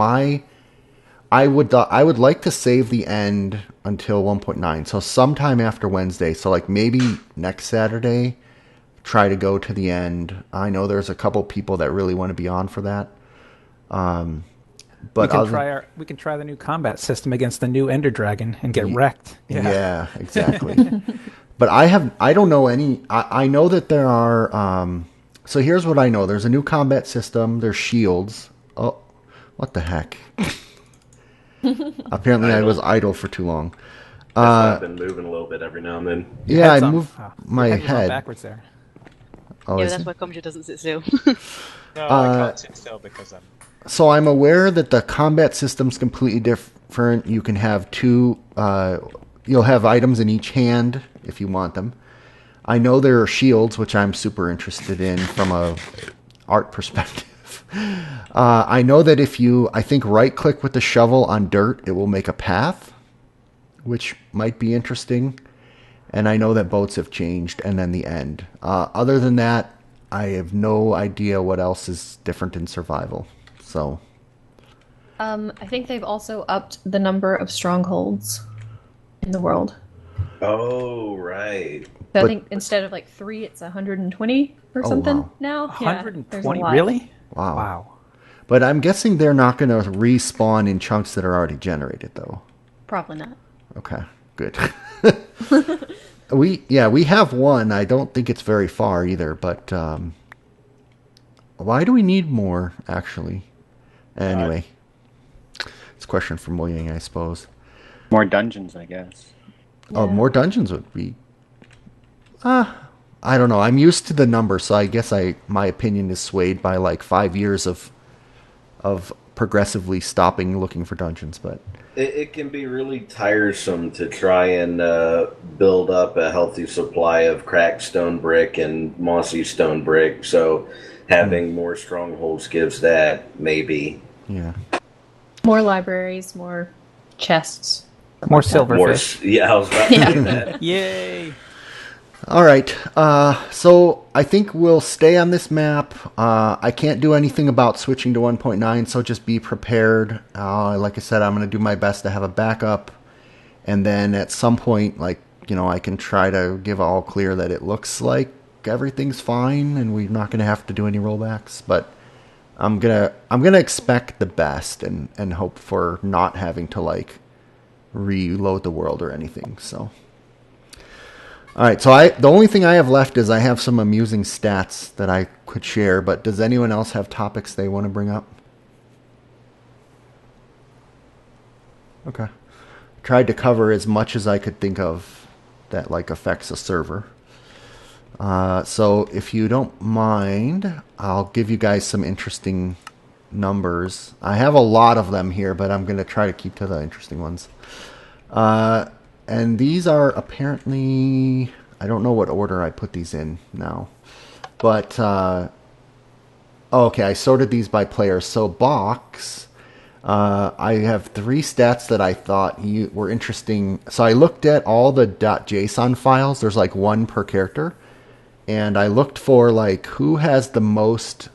I would like to save the end until 1.9. So sometime after Wednesday. So like maybe next Saturday, try to go to the end. I know there's a couple people that really want to be on for that. But we can try the new combat system against the new Ender Dragon and get wrecked. Yeah, exactly. But I don't know any. I know that there are. So here's what I know. There's a new combat system. There's shields. Oh, what the heck? Apparently I was idle for too long. I've been moving a little bit every now and then. Yeah, I moved my head backwards there. Oh, yeah, that's why Comja doesn't sit still. No, I can't sit still because I'm... So I'm aware that the combat system's completely different. You can have 2... you'll have items in each hand if you want them. I know there are shields, which I'm super interested in from a art perspective. I know that if you, I think, right-click with the shovel on dirt, it will make a path, which might be interesting. And I know that boats have changed, and then the end. Other than that, I have no idea what else is different in survival. So, I think they've also upped the number of strongholds in the world. Oh, right. So I think instead of like 3, it's 120 or something now. 120? Yeah, really? Wow. But I'm guessing they're not going to respawn in chunks that are already generated, though. Probably not. Okay, good. We have one. I don't think it's very far either, but why do we need more, actually? Anyway, it's a question from William, I suppose. More dungeons, I guess. Yeah. Oh, more dungeons would be... I don't know. I'm used to the number, so I guess my opinion is swayed by like 5 years of progressively stopping looking for dungeons. But it can be really tiresome to try and build up a healthy supply of cracked stone brick and mossy stone brick. So having more strongholds gives that, maybe. Yeah. More libraries, more chests. More silverfish. Yeah, I was about to say that. Yay! All right, so I think we'll stay on this map. I can't do anything about switching to 1.9, so just be prepared. Like I said, I'm going to do my best to have a backup. And then at some point, like, I can try to give all clear that it looks like everything's fine and we're not going to have to do any rollbacks. But I'm gonna expect the best and hope for not having to like reload the world or anything. So, all right. So the only thing I have left is I have some amusing stats that I could share. But does anyone else have topics they want to bring up? Okay. Tried to cover as much as I could think of that like affects a server. So if you don't mind, I'll give you guys some interesting numbers. I have a lot of them here, but I'm going to try to keep to the interesting ones. And these are apparently, I don't know what order I put these in now. But, okay, I sorted these by players. So box, I have 3 stats that I thought were interesting. So I looked at all the .json files. There's like 1 per character. And I looked for like who has the most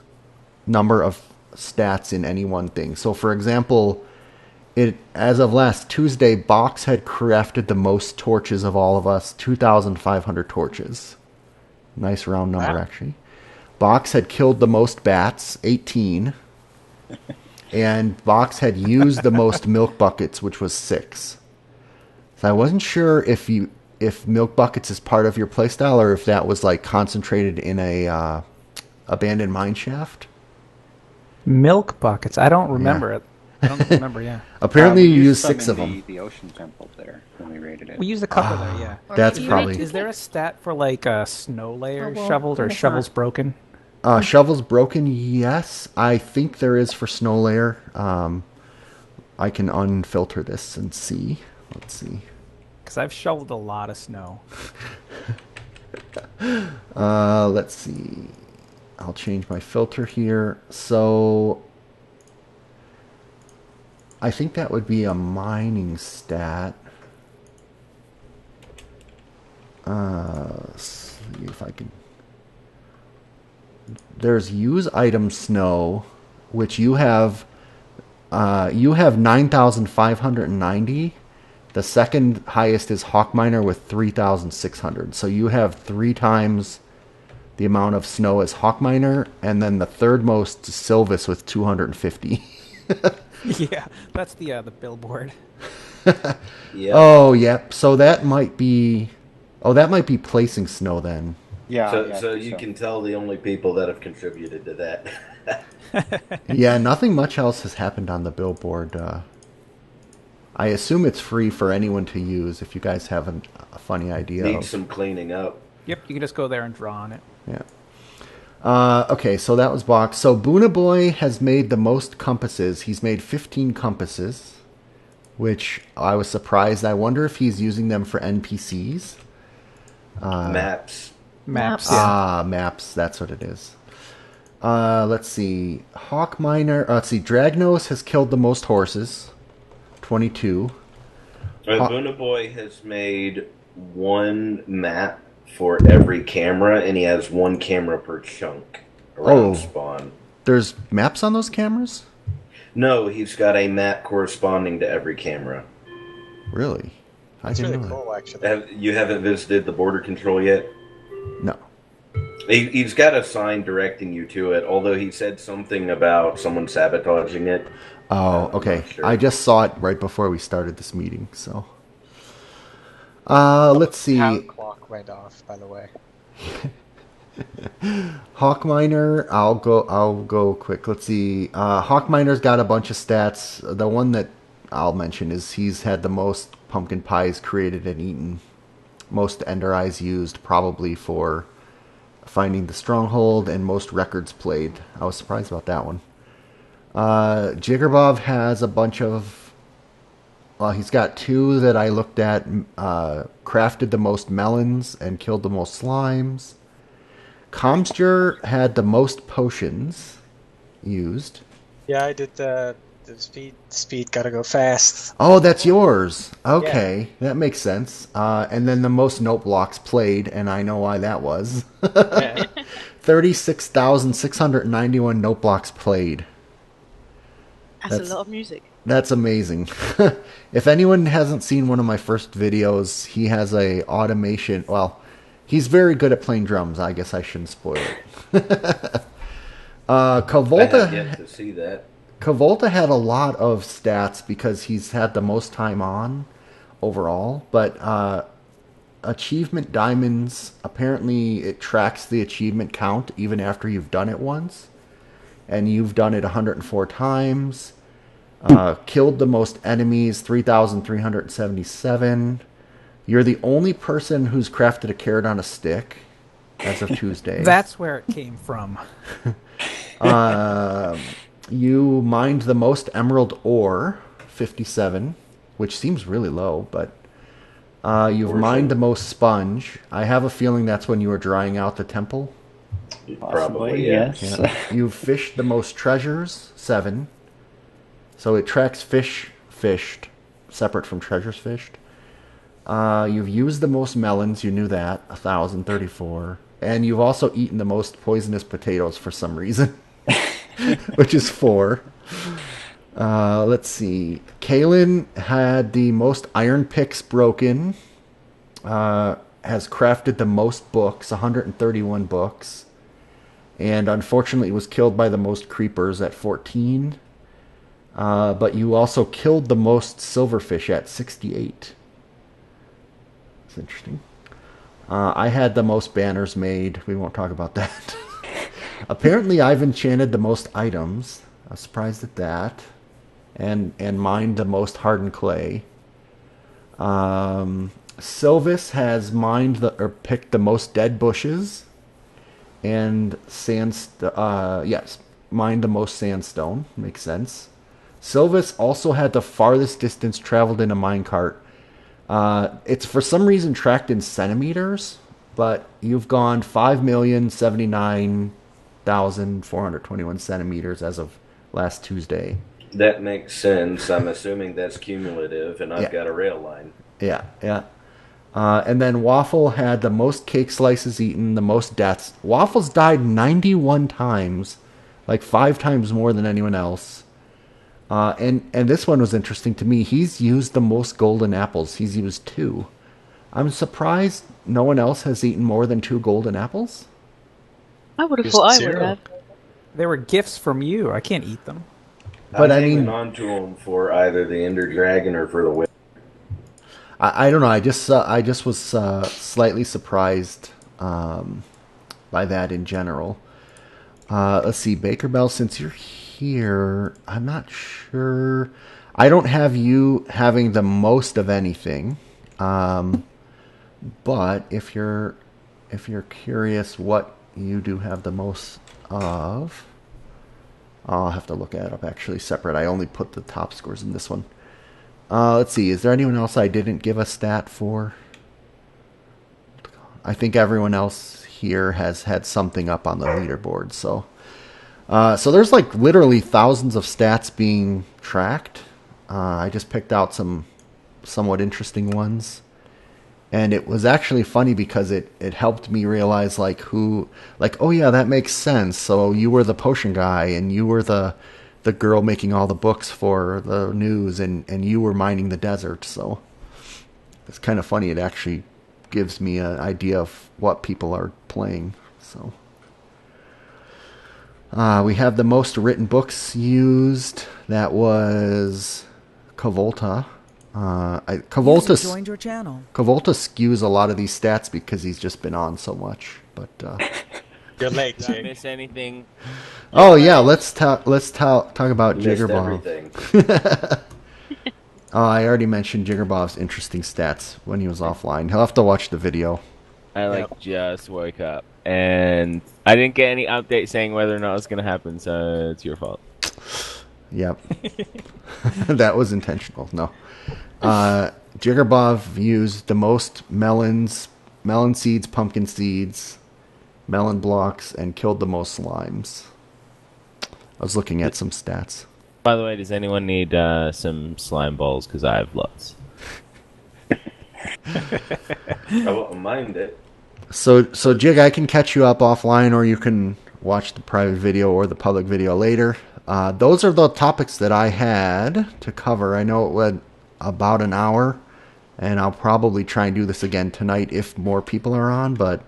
number of stats in any one thing. So for example, as of last Tuesday, Box had crafted the most torches of all of us, 2,500 torches. Nice round number, actually. Box had killed the most bats, 18. And Box had used the most milk buckets, which was 6. So I wasn't sure if milk buckets is part of your playstyle or if that was like concentrated in a abandoned mine shaft. Milk buckets. I don't remember it. I don't remember. Yeah. Apparently, you used 6 of them. The ocean temple there when we raided it. We used a couple there. Yeah. That's probably. Is there a stat for like snow layers shoveled or shovels broken? Shovels broken. Yes, I think there is for snow layer. I can unfilter this and see. Let's see. Because I've shoveled a lot of snow. Let's see. I'll change my filter here. So I think that would be a mining stat. See if I can. There's use item snow, which you have 9,590. The second highest is Hawkminer with 3,600. So you have 3 times the amount of snow as Hawkminer, and then the third most is Sylvis with 250. Yeah, that's the billboard. Yeah. Oh, yep. So that might be. Oh, that might be placing snow then. Yeah. So you can tell the only people that have contributed to that. Yeah, nothing much else has happened on the billboard. I assume it's free for anyone to use. If you guys have a funny idea, Needs some cleaning up. Yep, you can just go there and draw on it. Yeah. Okay, so that was Box. So Boona Boy has made the most compasses. He's made 15 compasses, which I was surprised. I wonder if he's using them for NPCs. Maps. Maps. Ah, maps. That's what it is. Let's see. Hawkminer. Let's see. Dragnos has killed the most horses. 22. Boona Boy has made 1 map for every camera, and he has 1 camera per chunk around spawn. There's maps on those cameras? No, he's got a map corresponding to every camera. Really? That's didn't really know cool, actually. You haven't visited the border control yet? that. No. He's got a sign directing you to it, although he said something about someone sabotaging it. Oh, okay. Sure. I just saw it right before we started this meeting, so. Let's see. How clock went off, by the way. Hawkminer, I'll go quick. Let's see. Hawkminer's got a bunch of stats. The one that I'll mention is he's had the most pumpkin pies created and eaten. Most Ender Eyes used, probably for finding the stronghold, and most records played. I was surprised about that one. Jiggerbov has a bunch of. Well, he's got 2 that I looked at. Crafted the most melons and killed the most slimes. Comster had the most potions used. Yeah, I did the speed gotta go fast. Oh, that's yours. Okay, that makes sense. And then the most note blocks played, and I know why that was. 36,691 note blocks played. That's a lot of music. That's amazing. If anyone hasn't seen one of my first videos, he has a automation. Well, he's very good at playing drums. I guess I shouldn't spoil it. I Kavolta, have yet to see that. Kavolta had a lot of stats because he's had the most time on overall. But achievement diamonds, apparently it tracks the achievement count even after you've done it once. And you've done it 104 times. Killed the most enemies, 3,377. You're the only person who's crafted a carrot on a stick as of Tuesday. That's where it came from. You mined the most emerald ore, 57, which seems really low, but you've mined the most sponge. I have a feeling that's when you were drying out the temple. Probably, yes. Yeah. You've fished the most treasures, 7. So it tracks fish fished, separate from treasures fished. You've used the most melons, you knew that, 1,034. And you've also eaten the most poisonous potatoes for some reason, which is 4. Let's see. Kaylin had the most iron picks broken, has crafted the most books, 131 books. And unfortunately was killed by the most creepers at 14. But you also killed the most silverfish at 68. That's interesting. I had the most banners made. We won't talk about that. Apparently I've enchanted the most items. I was surprised at that. And mined the most hardened clay. Sylvis has picked the most dead bushes. And mined the most sandstone. Makes sense. Sylvis also had the farthest distance traveled in a minecart. It's for some reason tracked in centimeters, but you've gone 5,079,421 centimeters as of last Tuesday. That makes sense. I'm assuming that's cumulative, and I've got a rail line. Yeah. And then Waffle had the most cake slices eaten, the most deaths. Waffle's died 91 times, like 5 times more than anyone else. And this one was interesting to me. He's used the most golden apples. He's used 2. I'm surprised no one else has eaten more than 2 golden apples. I would have thought I would have. They were gifts from you. I can't eat them. But I'm hanging on to them for either the Ender Dragon or for the Wither. I don't know. I just was slightly surprised by that in general. Let's see, Baker Bell, since you're here, I'm not sure. I don't have you having the most of anything. But if you're curious what you do have the most of, I'll have to look at it up actually separate. I only put the top scores in this one. Let's see. Is there anyone else I didn't give a stat for? I think everyone else here has had something up on the leaderboard. So there's like literally thousands of stats being tracked. I just picked out some somewhat interesting ones. And it was actually funny because it helped me realize oh yeah, that makes sense. So you were the potion guy and you were the girl making all the books for the news and you were mining the desert. So it's kind of funny. It actually gives me an idea of what people are playing. So we have the most written books used. That was Kavolta. Kavolta joined your channel. Kavolta skews a lot of these stats because he's just been on so much. But you're late. Did I miss anything? Oh yeah, let's talk about Jiggerbob. I already mentioned Jiggerbob's interesting stats when he was offline. He'll have to watch the video. I just woke up and I didn't get any update saying whether or not it's going to happen, so it's your fault. Yep. That was intentional. No. Jiggerbob used the most melon seeds, pumpkin seeds, melon blocks, and killed the most slimes. I was looking at some stats. By the way, does anyone need some slime balls? Because I have lots. I won't mind it. So Jig, I can catch you up offline, or you can watch the private video or the public video later. those are the topics that I had to cover. I know it went about an hour, and I'll probably try and do this again tonight if more people are on, but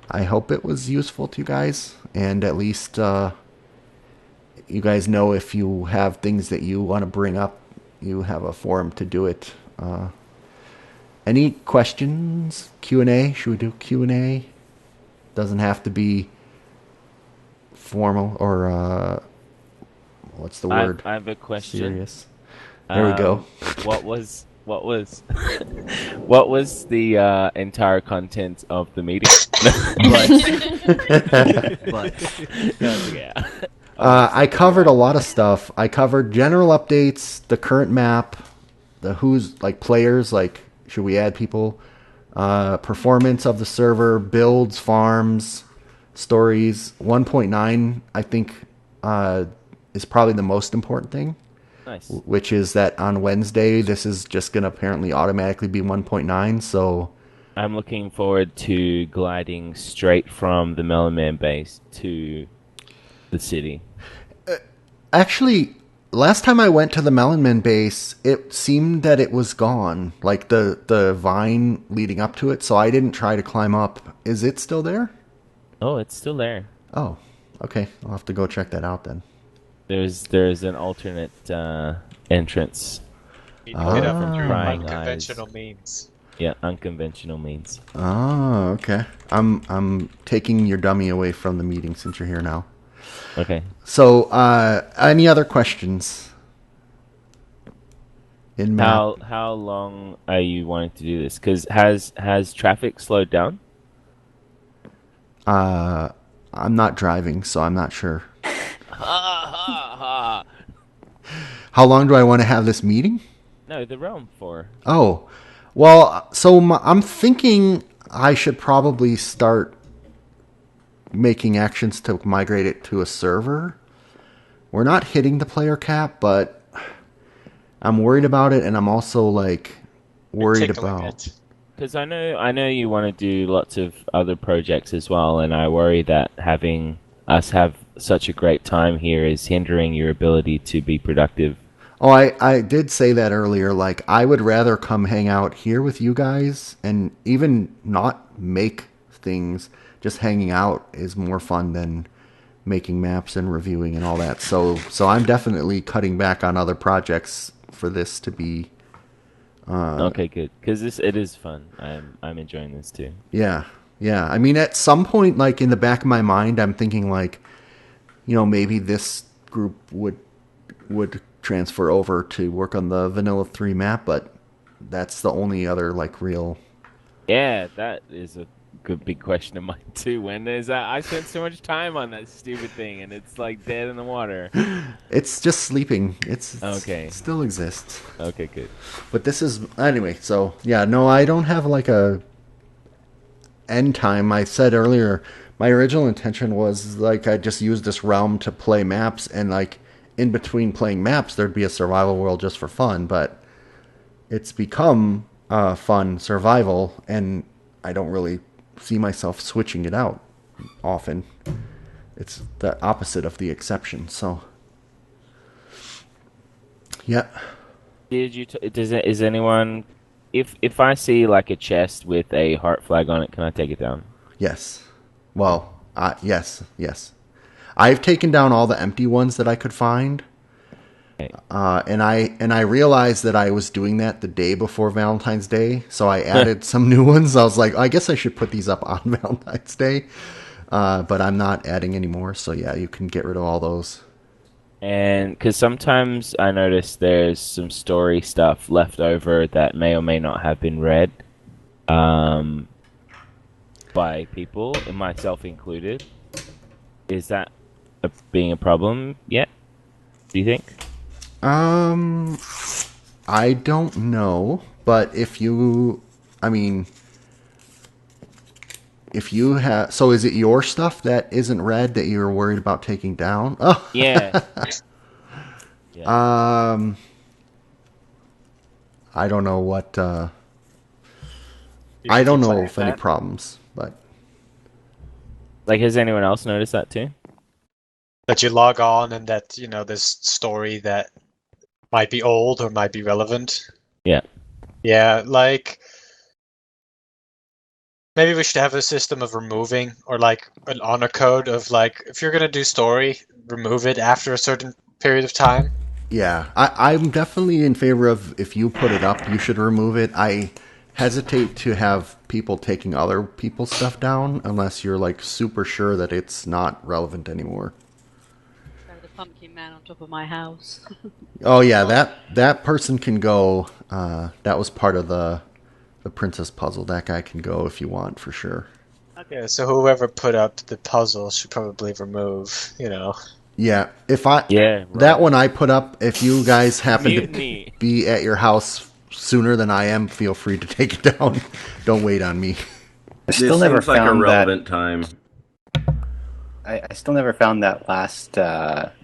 I hope it was useful to you guys, and at least you guys know if you have things that you want to bring up, you have a forum to do it. Any questions? Q&A? Should we do Q&A? Doesn't have to be formal or what's the word? I have a question. Serious. There we go. What was what was the entire content of the meeting? Yeah. I covered a lot of stuff. I covered general updates, the current map, the who's like players, like should we add people, performance of the server, builds, farms, stories. 1.9, I think, is probably the most important thing. Nice. Which is that on Wednesday, this is just going to apparently automatically be 1.9. So I'm looking forward to gliding straight from the Melon Man base to the city. Actually, last time I went to the Melonman base, it seemed that it was gone, like the vine leading up to it, so I didn't try to climb up. Is it still there? Oh, it's still there. Oh, okay. I'll have to go check that out then. There's an alternate entrance. You need to get up through Prying unconventional means. Yeah, unconventional means. Oh, okay. I'm taking your dummy away from the meeting since you're here now. Okay. So, any other questions? In map? How long are you wanting to do this? Because has traffic slowed down? I'm not driving, so I'm not sure. How long do I want to have this meeting? No, the realm for. Oh, well, so I'm thinking I should probably start making actions to migrate it to a server. We're not hitting the player cap, but I'm worried about it, and I'm also like worried about. Because I know you want to do lots of other projects as well, and I worry that having us have such a great time here is hindering your ability to be productive. Oh, I did say that earlier. Like, I would rather come hang out here with you guys and even not make things. Just hanging out is more fun than making maps and reviewing and all that. So I'm definitely cutting back on other projects for this to be. Okay, good. Because it is fun. I'm enjoying this too. Yeah. I mean, at some point, like in the back of my mind, I'm thinking like, maybe this group would transfer over to work on the Vanilla 3 map, but that's the only other like real. Yeah, that is a good big question of mine too. When is that? I spent so much time on that stupid thing, and it's like dead in the water. It's just sleeping. It's okay. It still exists. Okay, good. But this is anyway. So yeah, no, I don't have like a end time. I said earlier, my original intention was like I just use this realm to play maps, and like in between playing maps, there'd be a survival world just for fun. But it's become fun survival, and I don't really see myself switching it out often. It's the opposite of the exception. So, yeah. Is anyone? If I see like a chest with a heart flag on it, can I take it down? Yes. Well, yes. I've taken down all the empty ones that I could find. Okay. And I realized that I was doing that the day before Valentine's Day, so I added some new ones. I was like, I guess I should put these up on Valentine's Day, but I'm not adding any more. So yeah, you can get rid of all those. And because sometimes I notice there's some story stuff left over that may or may not have been read by people, and myself included. Is that being a problem yet? Do you think? I don't know, but if you have, so is it your stuff that isn't read that you're worried about taking down? Oh, yeah. I don't know what, I don't know if any problems, but like, has anyone else noticed that too? that you log on and that, this story that might be old or might be relevant. Yeah. Yeah, like maybe we should have a system of removing or like an honor code of like if you're gonna do story, remove it after a certain period of time. Yeah, I'm definitely in favor of if you put it up, you should remove it. I hesitate to have people taking other people's stuff down unless you're like super sure that it's not relevant anymore. So the pumpkin man on top of my house. Oh yeah, that person can go. That was part of the princess puzzle. That guy can go if you want, for sure. Okay, so whoever put up the puzzle should probably remove, Yeah, Yeah, that right. one I put up. If you guys happen Mutiny. to be at your house sooner than I am, feel free to take it down. Don't wait on me. I still This never seems like a found relevant time. I still never found that last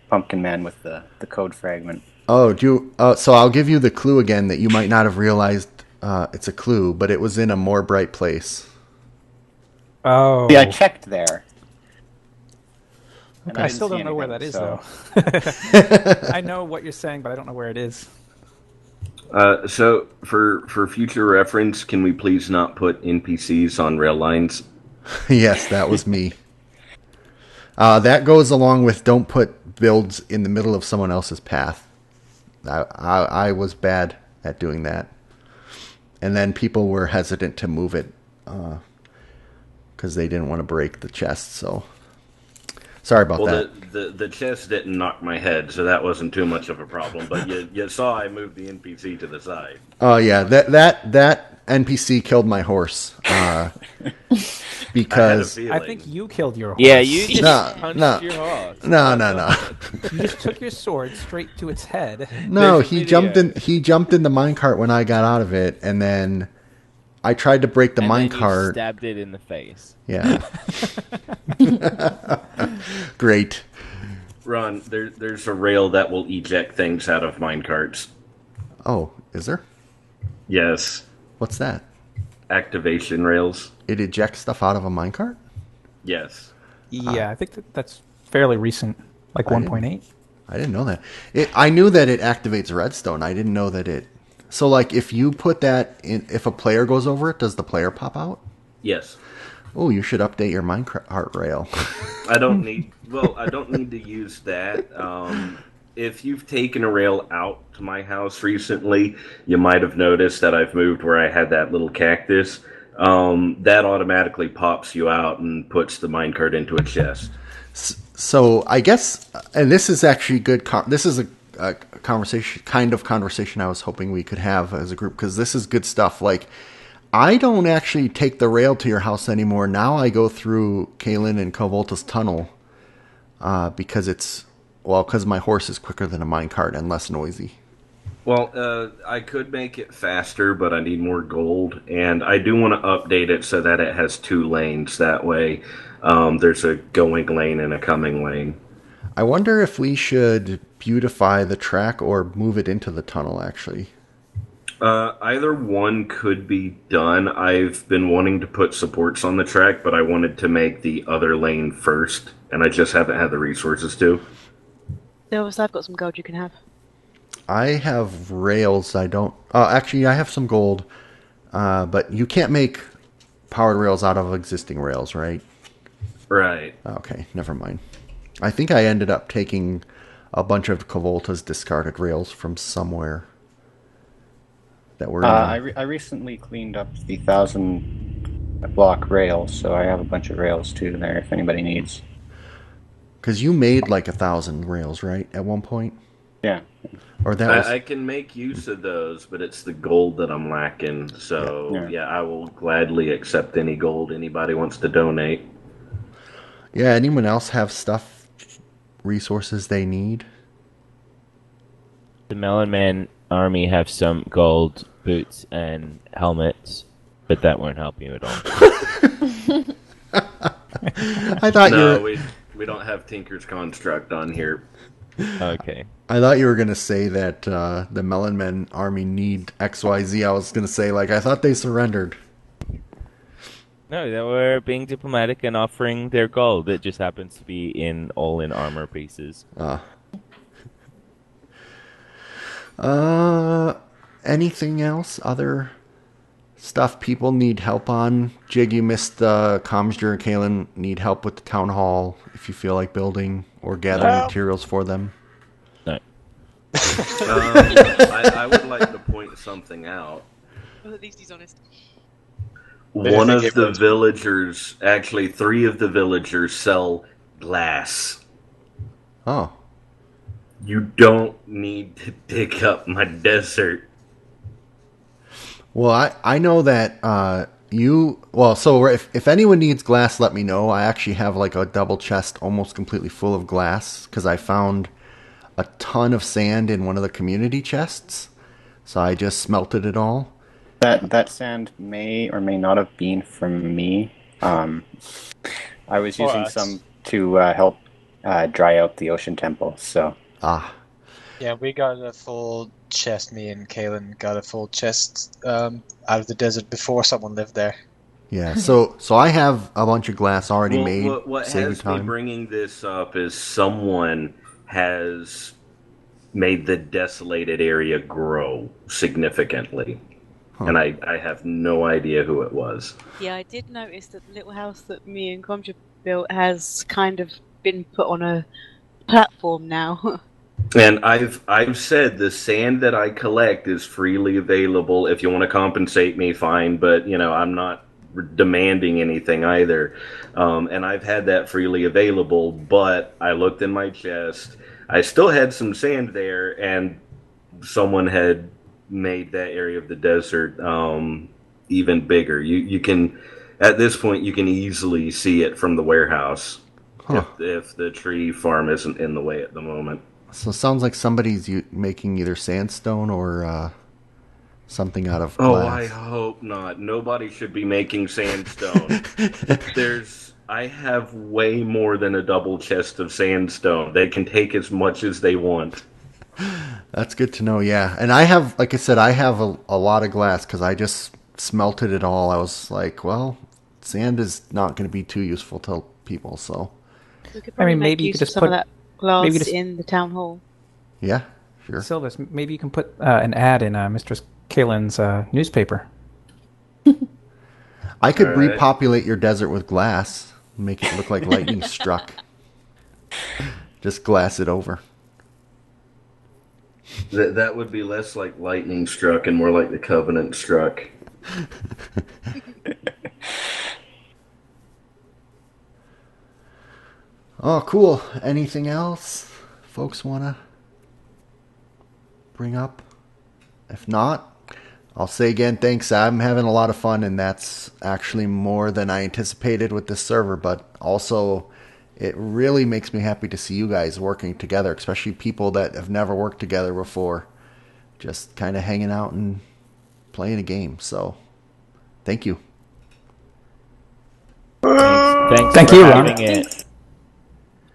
pumpkin man with the code fragment. Oh, so I'll give you the clue again that you might not have realized it's a clue, but it was in a more bright place. Oh. See, I checked there. Okay, I didn't still see don't know where anything, that is, though. I know what you're saying, but I don't know where it is. So for future reference, can we please not put NPCs on rail lines? Yes, that was me. That goes along with don't put builds in the middle of someone else's path. I was bad at doing that. And then people were hesitant to move it because they didn't want to break the chest. So sorry about that. The chest didn't knock my head, so that wasn't too much of a problem. But you saw I moved the NPC to the side. Oh yeah, that NPC killed my horse because I think you killed your horse. Yeah, you just No, punched no. your horse. No. You just took your sword straight to its head. No, There's a he video. jumped in the minecart when I got out of it, and then I tried to break the And then you minecart. stabbed it in the face. Yeah. Great. Ron, there's a rail that will eject things out of minecarts. Oh, is there? Yes, What's that? activation rails. It ejects stuff out of a minecart? Yes. Yeah, I think that's fairly recent, like I 1.8. I didn't know that. I knew that it activates redstone. I didn't know that it. So, like, if you put that in, if a player goes over it, does the player pop out? Yes. Oh, you should update your minecart rail. I don't need. Well, I don't need to use that. If you've taken a rail out to my house recently, you might have noticed that I've moved where I had that little cactus. That automatically pops you out and puts the minecart into a chest. So I guess, and this is actually good. This is a conversation I was hoping we could have as a group, because this is good stuff. Like, I don't actually take the rail to your house anymore. Now I go through Kalen and Kovolta's tunnel because my horse is quicker than a minecart and less noisy. Well, I could make it faster, but I need more gold, and I do want to update it so that it has 2 lanes. That way, there's a going lane and a coming lane. I wonder if we should beautify the track or move it into the tunnel, actually. Either one could be done. I've been wanting to put supports on the track, but I wanted to make the other lane first, and I just haven't had the resources to. Silvers, I've got some gold you can have. I have rails. I don't. Actually, I have some gold, but you can't make powered rails out of existing rails, right? Right. Okay, never mind. I think I ended up taking a bunch of Kovolta's discarded rails from somewhere that were. I recently cleaned up the 1,000 block rails, so I have a bunch of rails too there if anybody needs. Because you made like 1,000 rails, right, at one point? Yeah. Or that was. I can make use of those, but it's the gold that I'm lacking. So, yeah, I will gladly accept any gold anybody wants to donate. Yeah, anyone else have resources they need? The Melon Man army have some gold boots and helmets, but that won't help you at all. I thought we don't have Tinker's Construct on here. Okay. I thought you were going to say that the Melon Men army need XYZ. I was going to say, like, I thought they surrendered. No, they were being diplomatic and offering their gold. It just happens to be in all-in armor pieces. Anything else? Other stuff people need help on? Jig, you missed the Comsger and Kalen need help with the town hall if you feel like building or gathering materials for them. No. I would like to point something out. Well, at least he's honest. One of the villagers, actually 3 of the villagers, sell glass. Oh. You don't need to dig up my desert. Well, I know that so if anyone needs glass, let me know. I actually have like a double chest almost completely full of glass because I found a ton of sand in one of the community chests. So I just smelted it all. That sand may or may not have been from me. I was using some to help dry out the ocean temple. So yeah, we got a full chest. Me and Kalen got a full chest out of the desert before someone lived there. Yeah, so I have a bunch of glass already made. What has me bringing this up is someone has made the desolated area grow significantly. And I have no idea who it was. Yeah, I did notice that the little house that me and Contra built has kind of been put on a platform now. And I've said the sand that I collect is freely available. If you want to compensate me, fine. But I'm not demanding anything either. And I've had that freely available. But I looked in my chest. I still had some sand there, and someone had made that area of the desert even bigger. You can, at this point, you can easily see it from the warehouse if the tree farm isn't in the way at the moment. So it sounds like somebody's making either sandstone or something out of glass. Oh, I hope not. Nobody should be making sandstone. I have way more than a double chest of sandstone. They can take as much as they want. That's good to know, yeah. And I have, like I said, I have a lot of glass because I just smelted it all. I was like, well, sand is not going to be too useful to people, so. Maybe you could just put that glass in the town hall. Yeah, sure. Silvers, maybe you can put an ad in Mistress Kalen's newspaper. I could repopulate your desert with glass, make it look like lightning struck. Just glass it over. That would be less like lightning struck and more like the Covenant struck. Oh, cool. Anything else folks want to bring up? If not, I'll say again, thanks. I'm having a lot of fun, and that's actually more than I anticipated with this server, but also it really makes me happy to see you guys working together, especially people that have never worked together before. Just kind of hanging out and playing a game. So, thank you. Thanks Thank for you, having Ron. it.